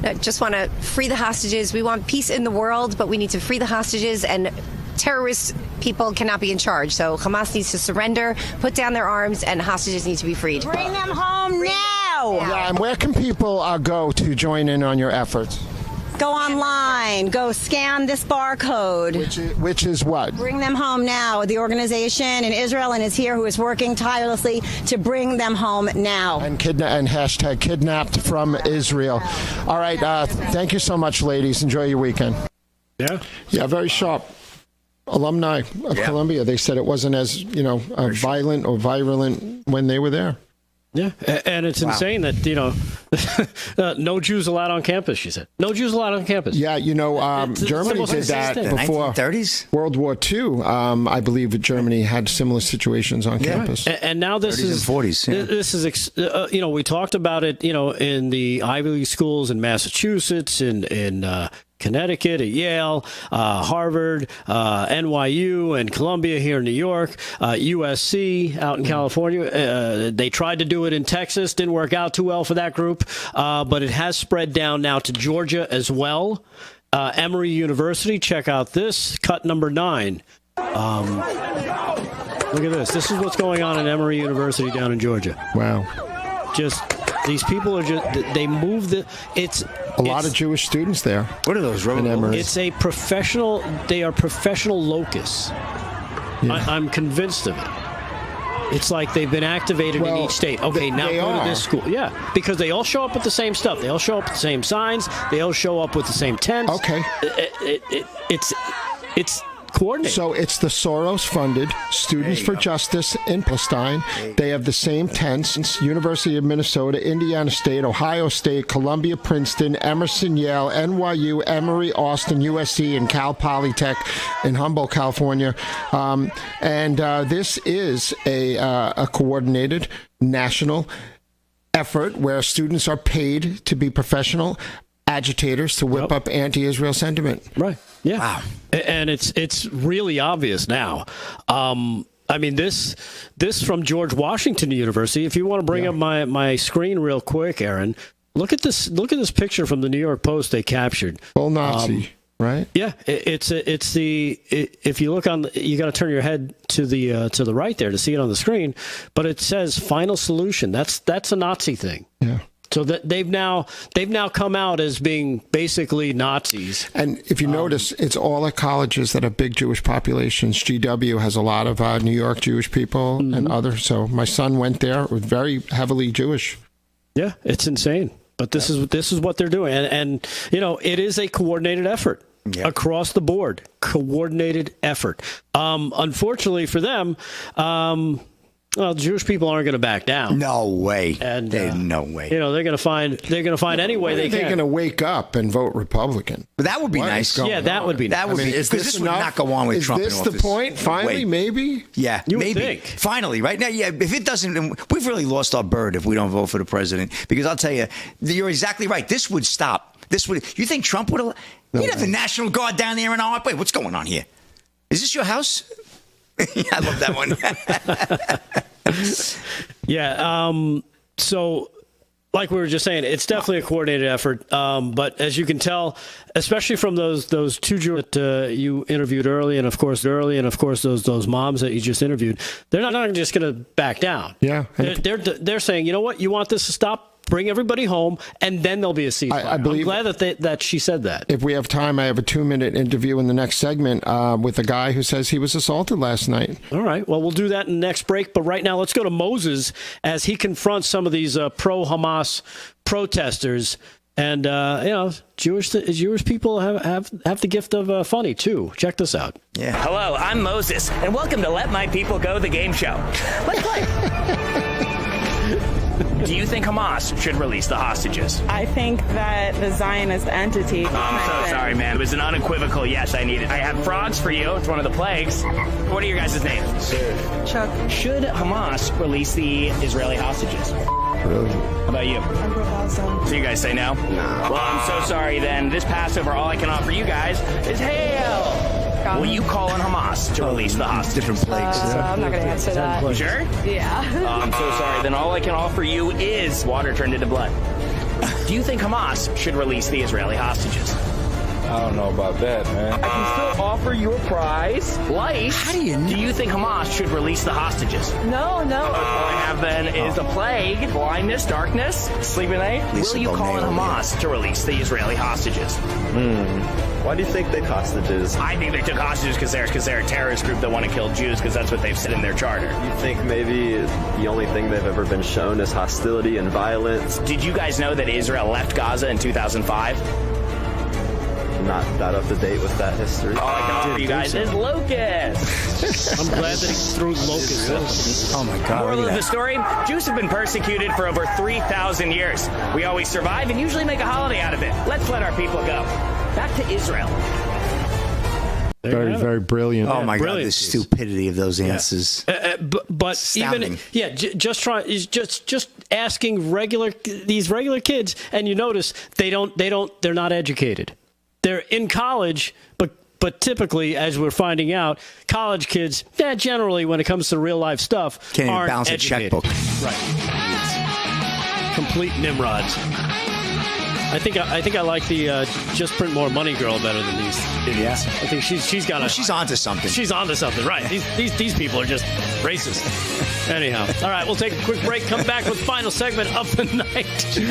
I just want to free the hostages. We want peace in the world, but we need to free the hostages, and terrorist people cannot be in charge. So Hamas needs to surrender, put down their arms, and hostages need to be freed. Bring them home now! Yeah, and where can people go to join in on your efforts? Go online. Go scan this barcode. Which is what? Bring them home now. The organization in Israel and is here who is working tirelessly to bring them home now. And hashtag kidnapped from Israel. All right. Thank you so much, ladies. Enjoy your weekend. Yeah, very sharp. Alumni of Columbia. They said it wasn't as violent or virulent when they were there. Yeah, and it's insane that, no Jews allowed on campus, she said. No Jews allowed on campus. Yeah, Germany did that before 1930s? World War II. I believe Germany had similar situations on campus. And now this 30s is... and 40s, yeah. This is, we talked about it, in the Ivy League schools in Massachusetts, in Connecticut, at Yale, Harvard, NYU, and Columbia here in New York, USC out in California. They tried to do it in Texas. Didn't work out too well for that group. But it has spread down now to Georgia as well. Emory University, check out this, cut number 9. Look at this. This is what's going on in Emory University down in Georgia. Wow. These people are they move it's a lot of Jewish students there. What are those roads? They are professional locusts. Yeah. I'm convinced of it. It's like they've been activated in each state. Okay, now go to this school. Yeah, because they all show up with the same stuff. They all show up with the same signs. They all show up with the same tents. Okay. It's coordinated. So it's the Soros-funded Students for Justice in Palestine. They have the same tents. University of Minnesota, Indiana State, Ohio State, Columbia, Princeton, Emerson, Yale, NYU, Emory, Austin, USC, and Cal Polytech in Humboldt, California. This is a coordinated national effort where students are paid to be professional agitators to whip up anti-Israel sentiment. Right. Yeah. Wow. And it's really obvious now. This from George Washington University. If you want to bring up my screen real quick, Aaron, look at this. Look at this picture from the New York Post they captured. Full Nazi, right? Yeah. If you look on, you got to turn your head to the right there to see it on the screen. But it says "Final Solution." That's a Nazi thing. Yeah. So that they've now come out as being basically Nazis. And if you notice, it's all at colleges that have big Jewish populations. GW has a lot of New York Jewish people and others. So my son went there. It was very heavily Jewish. Yeah, it's insane. But this is what they're doing, and it is a coordinated effort across the board. Coordinated effort. Unfortunately for them. Well, Jewish people aren't going to back down. No way. And no way. They're going to find any way they can. They're going to wake up and vote Republican. But that would be nice. Yeah, that would be nice. That would be because this would not go on with Trump in office. Is this the point? Finally, maybe? Yeah, you maybe. Would think. Finally, right now, yeah. If it doesn't, we've really lost our bird if we don't vote for the president. Because I'll tell you, you're exactly right. This would stop. You think Trump would? You'd have the National Guard down there in our. Wait, what's going on here? Is this your house? I love that one. Yeah. So, like we were just saying, it's definitely a coordinated effort. But as you can tell, especially from those two Jews that you interviewed early, and of course those moms that you just interviewed, they're not just going to back down. Yeah. They're saying, you know what, you want this to stop? Bring everybody home, and then there'll be a ceasefire. I believe, I'm glad that she said that. If we have time, I have a 2-minute interview in the next segment with a guy who says he was assaulted last night. All right. Well, we'll do that in the next break. But right now, let's go to Moses as he confronts some of these pro-Hamas protesters. And, Jewish people have the gift of funny, too. Check this out. Yeah. Hello, I'm Moses, and welcome to Let My People Go, the game show. Let's play. Do you think Hamas should release the hostages? I think that the Zionist entity... I'm so sorry, man. It was an unequivocal yes I needed. I have frogs for you. It's one of the plagues. What are your guys' names? Chuck. Should Hamas release the Israeli hostages? Really? How about you? So you guys say no? No. Well, I'm so sorry then. This Passover, all I can offer you guys is hail. Will you call on Hamas to release the hostages? Different plagues. I'm not going to answer that. You sure? Yeah. I'm so sorry. Then all I can offer you is water turned into blood. Do you think Hamas should release the Israeli hostages? I don't know about that, man. I can still offer you a prize. Life. How do you know? Do you think Hamas should release the hostages? No. All I have then is a plague, blindness, darkness, sleeping aid. Will you call on Hamas to release the Israeli hostages? Why do you think they hostages? I think they took hostages because they're a terrorist group that want to kill Jews because that's what they've said in their charter. You think maybe the only thing they've ever been shown is hostility and violence? Did you guys know that Israel left Gaza in 2005? Not that up to date with that history. All I can offer you guys is locusts. I'm glad that he threw locusts. Oh my God! Moral of the story: Jews have been persecuted for over 3,000 years. We always survive and usually make a holiday out of it. Let's let our people go. Back to Israel. Very, very brilliant. Oh my God! The stupidity of those answers. But even just asking these regular kids, and you notice they're not educated. They're in college, but typically, as we're finding out, college kids, generally, when it comes to real life stuff, can't even aren't balance educated. a checkbook. Right. Complete nimrods. I think I like the just print more money girl better than these idiots. Yeah. I think she's got a. She's onto something. She's onto something, right? These people are just racist. Anyhow, all right, we'll take a quick break. Come back with final segment of the night.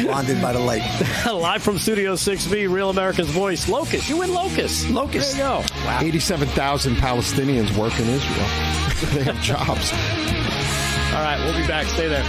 Blinded by the light. Live from Studio 6B, Real America's Voice. Locust, you win Locust. Locust. There you go. Wow. 87,000 Palestinians work in Israel. They have jobs. All right, we'll be back. Stay there.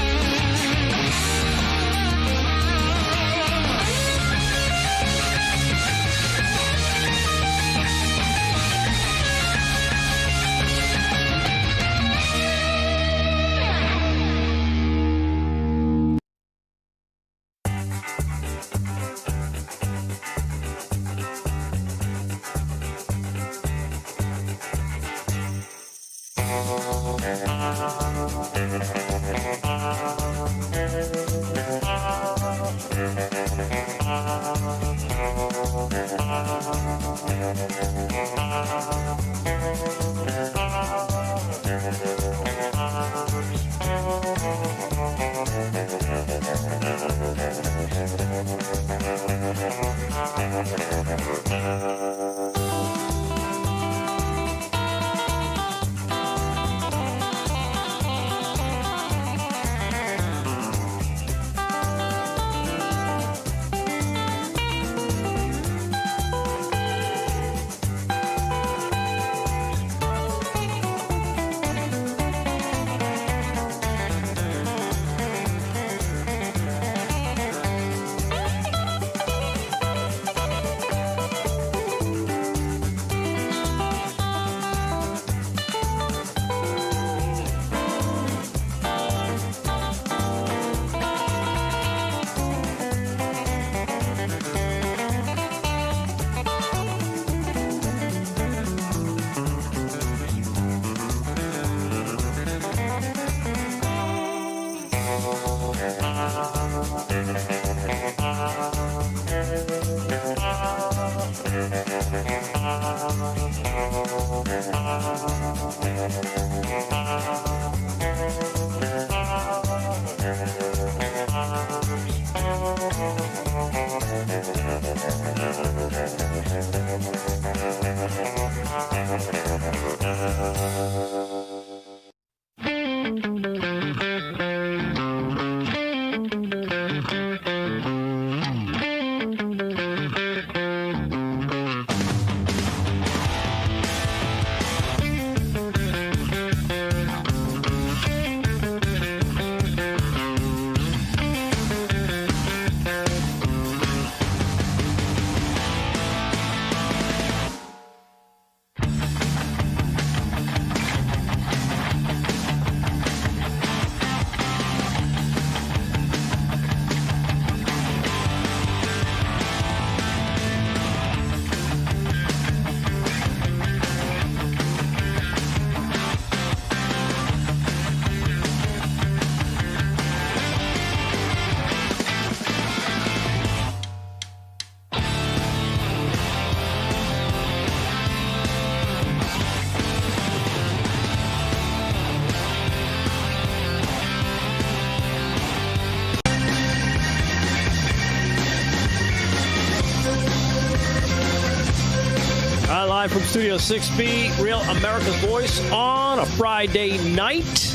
live from Studio 6B, Real America's Voice on a Friday night.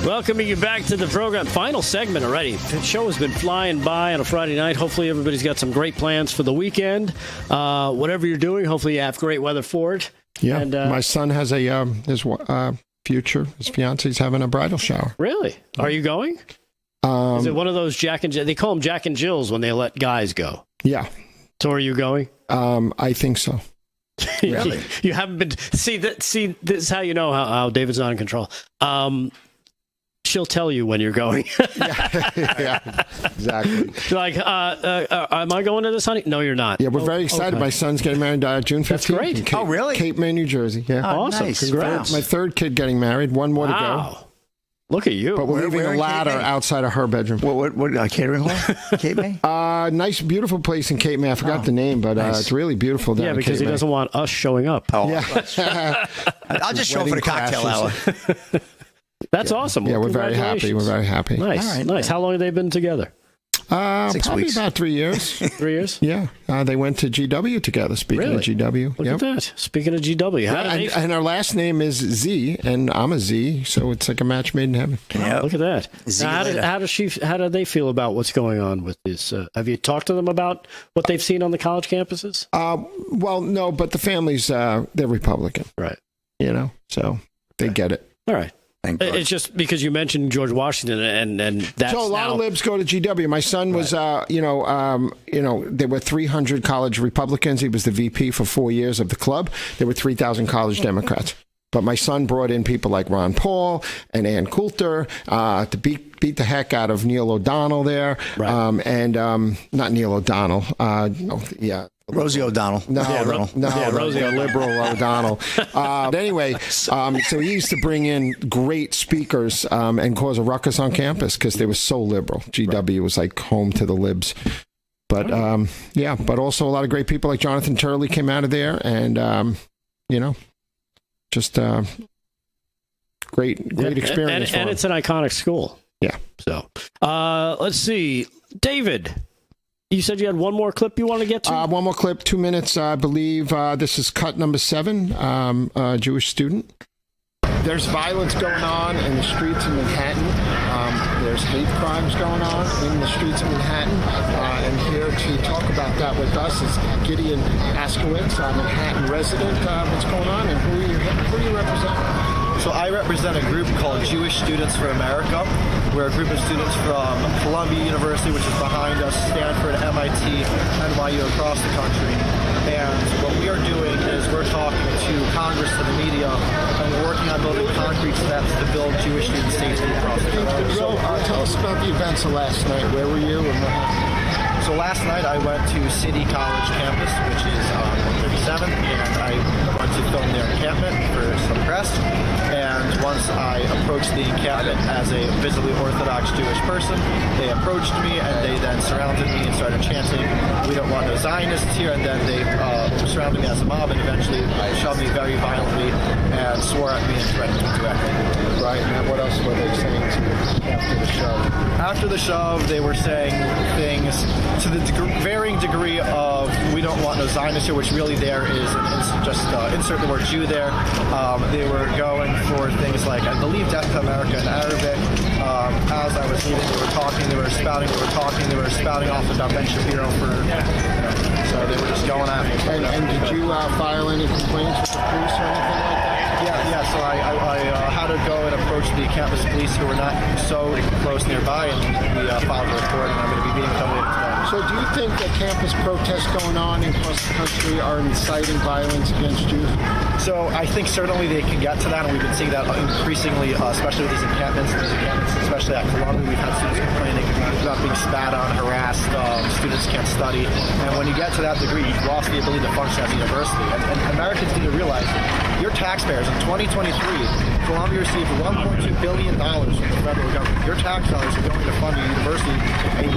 Welcoming you back to the program. Final segment already. The show has been flying by on a Friday night. Hopefully everybody's got some great plans for the weekend. Whatever you're doing, hopefully you have great weather for it. Yeah, and, my son has his fiance's having a bridal shower. Really? Are you going? Is it one of those they call them Jack and Jills when they let guys go? Yeah. So are you going? I think so. Really? You haven't been. See, this is how you know how David's not in control. She'll tell you when you're going. Yeah, exactly. Like, am I going to this, honey? No, you're not. Yeah, we're very excited. Okay. My son's getting married June 15th. That's great. Oh, really? Cape May, New Jersey. Yeah. Awesome. Nice. Congrats. My third kid getting married. One more to Wow. go. Look at you. But we're leaving where a in ladder Cape May? outside of her bedroom. What catering hall? Cape May? Nice, beautiful place in Cape May. I forgot the name, but nice. it's really beautiful down Yeah, in because Cape he May. doesn't want us showing up. Oh, Yeah. I'll just show up for the cocktail hour. That's awesome. Yeah, Well, we're very happy. We're very happy. Nice. All right. Nice. How long have they been together? 6 Probably weeks. about 3 years. 3 years? Yeah. They went to GW together, speaking Really? of GW. Look at that. Speaking of GW. How did they... And our last name is Z, and I'm a Z, so it's like a match made in heaven. Yep. Look at that. See Now, you later. how do they feel about what's going on with this? Have you talked to them about what they've seen on the college campuses? Well, no, but the families, they're Republican. Right. You know, so they get it. All right. Thank God. It's just because you mentioned George Washington, and that's So a lot of libs go to GW. My son was, there were 300 college Republicans. He was the VP for 4 years of the club. There were 3,000 college Democrats. But my son brought in people like Ron Paul and Ann Coulter to beat the heck out of Neil O'Donnell there. Right. And not Neil O'Donnell. Rosie O'Donnell. Rosie, a liberal O'Donnell. But anyway, so he used to bring in great speakers and cause a ruckus on campus because they were so liberal. GW was like home to the libs. But but also a lot of great people like Jonathan Turley came out of there, and just great experience. And it's an iconic school. Yeah. So let's see, David. You said you had one more clip you want to get to? One more clip, 2 minutes, I believe. This is cut number 7, a Jewish student. There's violence going on in the streets of Manhattan. There's hate crimes going on in the streets of Manhattan. And here to talk about that with us is Gideon Askowitz, a Manhattan resident. What's going on, and who do you represent? So I represent a group called Jewish Students for America. We're a group of students from Columbia University, which is behind us, Stanford, MIT, NYU, across the country. And what we are doing is we're talking to Congress, to the media, and we're working on building concrete steps to build Jewish student safety across the country. So tell us about the events of last night. Where were you and what happened? So last night I went to City College campus, which is on 137th, and I went to film their encampment for some press. And once I approached the encampment as a visibly Orthodox Jewish person, they approached me and they then surrounded me and started chanting, "We don't want no Zionists here," and then they surrounded me as a mob and eventually shoved me very violently and swore at me and threatened me directly. Right, and what else were they saying to you after the show? After the shove, they were saying things to the varying degree of "we don't want no Zionists here," which really there is just insert the word Jew there. They were going for things like, I believe, "Death to America" in Arabic. As I was leaving, they were spouting off about Ben Shapiro so they were just going at me. And did you file any complaints with the police or anything like that? Yeah, so I had to go and approach the campus police who were not so close nearby, and we filed a report, and I'm going to be meeting with them later today. So do you think that campus protests going on across the country are inciting violence against Jews? So I think certainly they can get to that, and we've been seeing that increasingly, especially with these encampments, especially at Columbia. We've had students complaining about being spat on, harassed, students can't study. And when you get to that degree, you've lost the ability to function as a university. And Americans need to realize your taxpayers in 2023, Columbia received $1.2 billion from the federal government. Your tax dollars are going to fund a university, an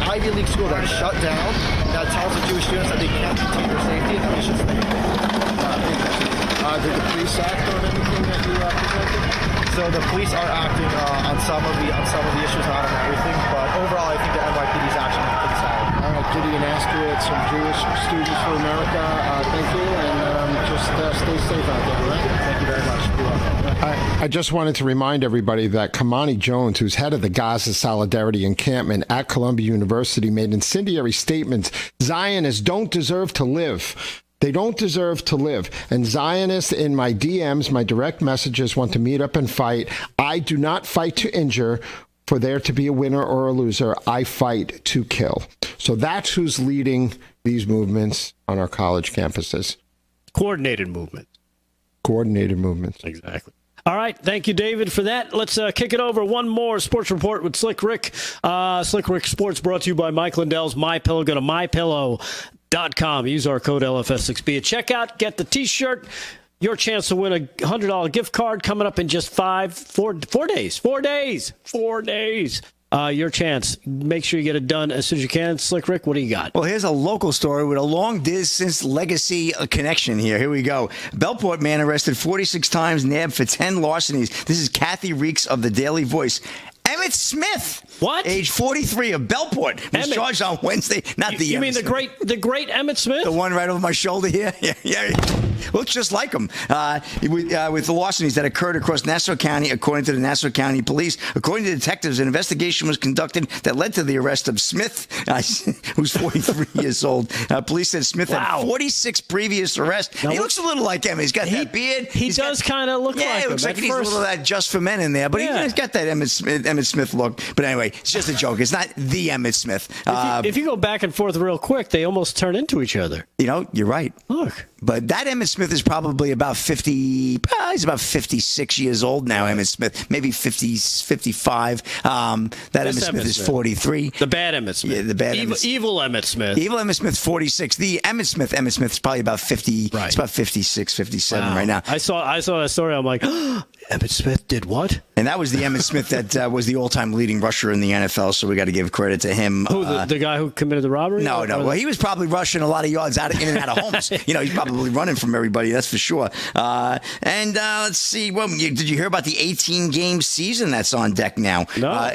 Ivy League school that is shut down, that tells the Jewish students that they can't maintain their safety and that they should stay. Did the police act on anything that you presented? So the police are acting on some of the issues, not on everything. But overall, I think the NYPD's action is pretty solid. All right, Gideon Askewitz, some Jewish students for America. Thank you, and just stay safe out there, all right? Thank you very much. You're welcome. I just wanted to remind everybody that Kamani Jones, who's head of the Gaza Solidarity Encampment at Columbia University, made incendiary statements. Zionists don't deserve to live. They don't deserve to live. And Zionists in my DMs, my direct messages, want to meet up and fight. I do not fight to injure. For there to be a winner or a loser, I fight to kill. So that's who's leading these movements on our college campuses. Coordinated movement. Coordinated movements. Exactly. All right. Thank you, David, for that. Let's kick it over. One more sports report with Slick Rick. Slick Rick Sports brought to you by Mike Lindell's MyPillow. Go to mypillow.com. Use our code LFS6B at checkout. Get the T-shirt. Your chance to win a $100 gift card coming up in just 4 days. 4 days. 4 days. Your chance. Make sure you get it done as soon as you can. Slick Rick, what do you got? Well, here's a local story with a long-distance legacy connection here. Here we go. Bellport man arrested 46 times, nabbed for 10 larcenies. This is Kathy Reeks of the Daily Voice. Emmett Smith, age 43 of Bellport, was charged on Wednesday. Not the you mean the great Emmett Smith, the one right over my shoulder here. Yeah. Looks just like him. With the larcenies that occurred across Nassau County, according to the Nassau County Police. According to detectives, an investigation was conducted that led to the arrest of Smith, who's 43 years old. Police said Smith had 46 previous arrests. Now, he looks a little like Emmett. He's got that beard. He does kind of look like him. Yeah, it looks like he needs a little of that Just for Men in there, but he's got that Emmett Smith look. But anyway, it's just a joke. It's not the Emmett Smith. If you go back and forth real quick, they almost turn into each other. You know, you're right. Look. But that Emmett Smith is probably about 50. He's about 56 years old now, Emmett Smith. Maybe 50, 55. That Emmett Smith is 43. The bad Emmett Smith. Yeah, the bad evil Emmett Smith. Evil Emmett Smith, 46. The Emmett Smith is probably about 50. Right. It's about 56, 57 right now. I saw that story. I'm like, Emmett Smith did what? And that was the Emmett Smith that was the all-time leading rusher in the NFL, so we got to give credit to him. Who, the guy who committed the robbery? No. Well, he was probably rushing a lot of yards in and out of homes. He's probably running from everybody, that's for sure. Let's see. Well, did you hear about the 18-game season that's on deck now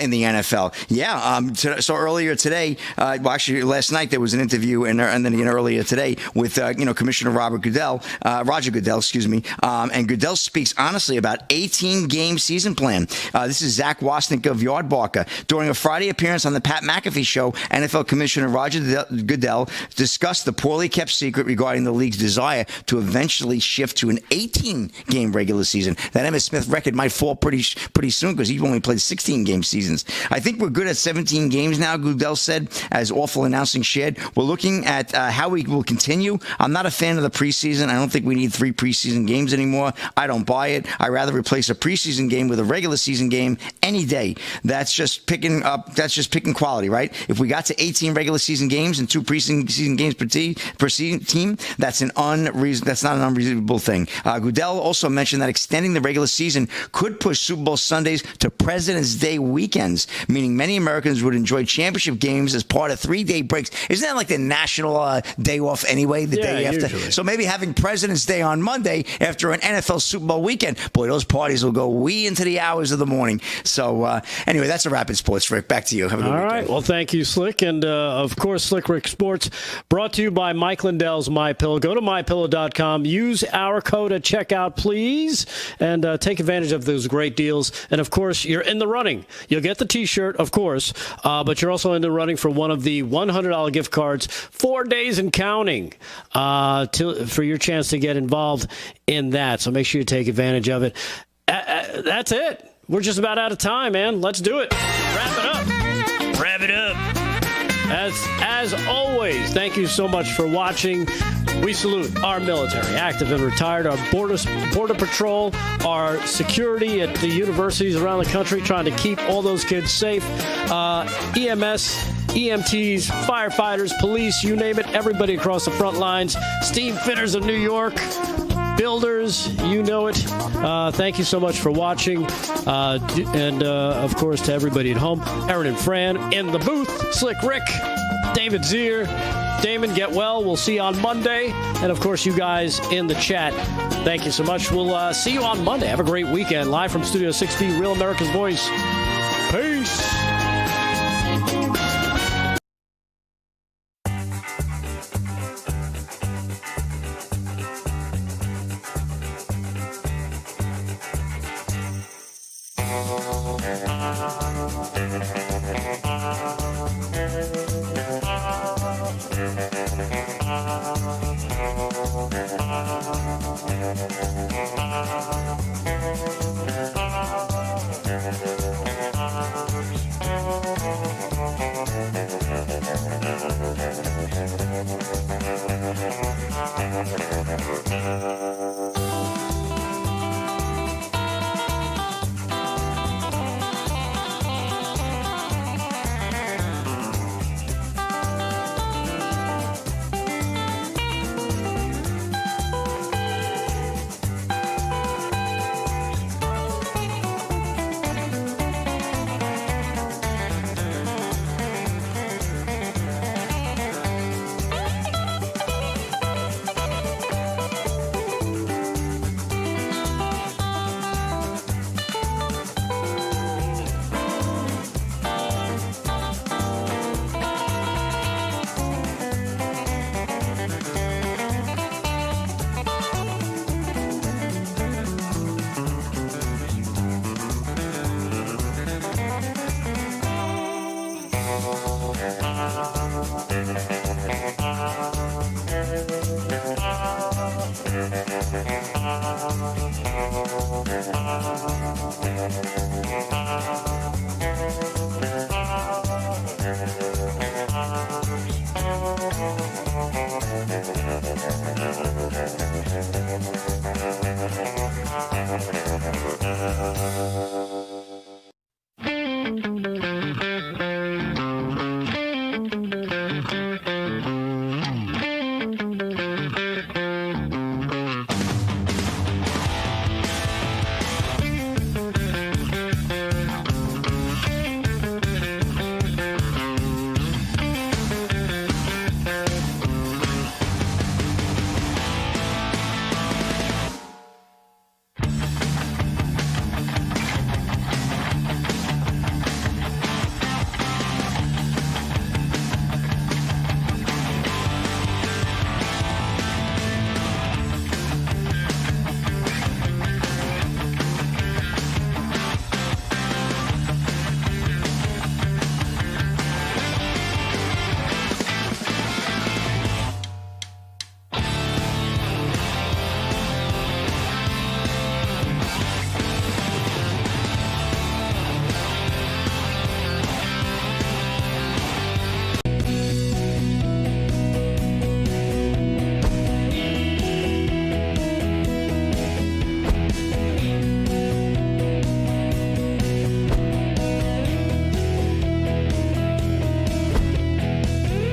in the NFL? Yeah. So earlier today, actually last night, there was an interview, and then again earlier today with Commissioner Roger Goodell, and Goodell speaks honestly about 18-game season plan. This is Zach Wasnick of Yardbarker. During a Friday appearance on the Pat McAfee Show, NFL Commissioner Roger Goodell discussed the poorly kept secret regarding the league's desire to eventually shift to an 18-game regular season. That Emmitt Smith record might fall pretty soon because he's only played 16-game seasons. I think we're good at 17 games now, Goodell said, as Awful Announcing shared. We're looking at how we will continue. I'm not a fan of the preseason. I don't think we need 3 preseason games anymore. I don't buy it. I'd rather replace a preseason game with a regular season game any day. That's just picking quality, right? If we got to 18 regular season games and 2 preseason games per team, that's not an unreasonable thing. Goodell also mentioned that extending the regular season could push Super Bowl Sundays to President's Day weekends, meaning many Americans would enjoy championship games as part of 3-day breaks. Isn't that like the national day off anyway, the day after? Usually. So maybe having President's Day on Monday after an NFL Super Bowl weekend, boy, those parties will go wee into the hours of the morning. So anyway, that's a Rapid Sports, Rick. Back to you. Have a good weekend. All right. Well, thank you, Slick. And, of course, Slick Rick Sports brought to you by Mike Lindell's MyPillow. Go to mypillow.com. Use our code at checkout, please, and take advantage of those great deals. And, of course, you're in the running. You'll get the T-shirt, of course, but you're also in the running for one of the $100 gift cards, 4 days and counting, for your chance to get involved in that. So make sure you take advantage of it. That's it. We're just about out of time, man. Let's do it. Wrap it up. Wrap it up. As always, thank you so much for watching. We salute our military, active and retired, our border patrol, our security at the universities around the country, trying to keep all those kids safe. EMS, EMTs, firefighters, police, you name it, everybody across the front lines. Steam fitters of New York. Builders, you know it. Thank you so much for watching. And, of course, to everybody at home. Aaron and Fran in the booth. Slick Rick, David Zier. Damon, get well. We'll see you on Monday. And, of course, you guys in the chat. Thank you so much. We'll see you on Monday. Have a great weekend. Live from Studio 6B, Real America's Voice. Peace. Thank you.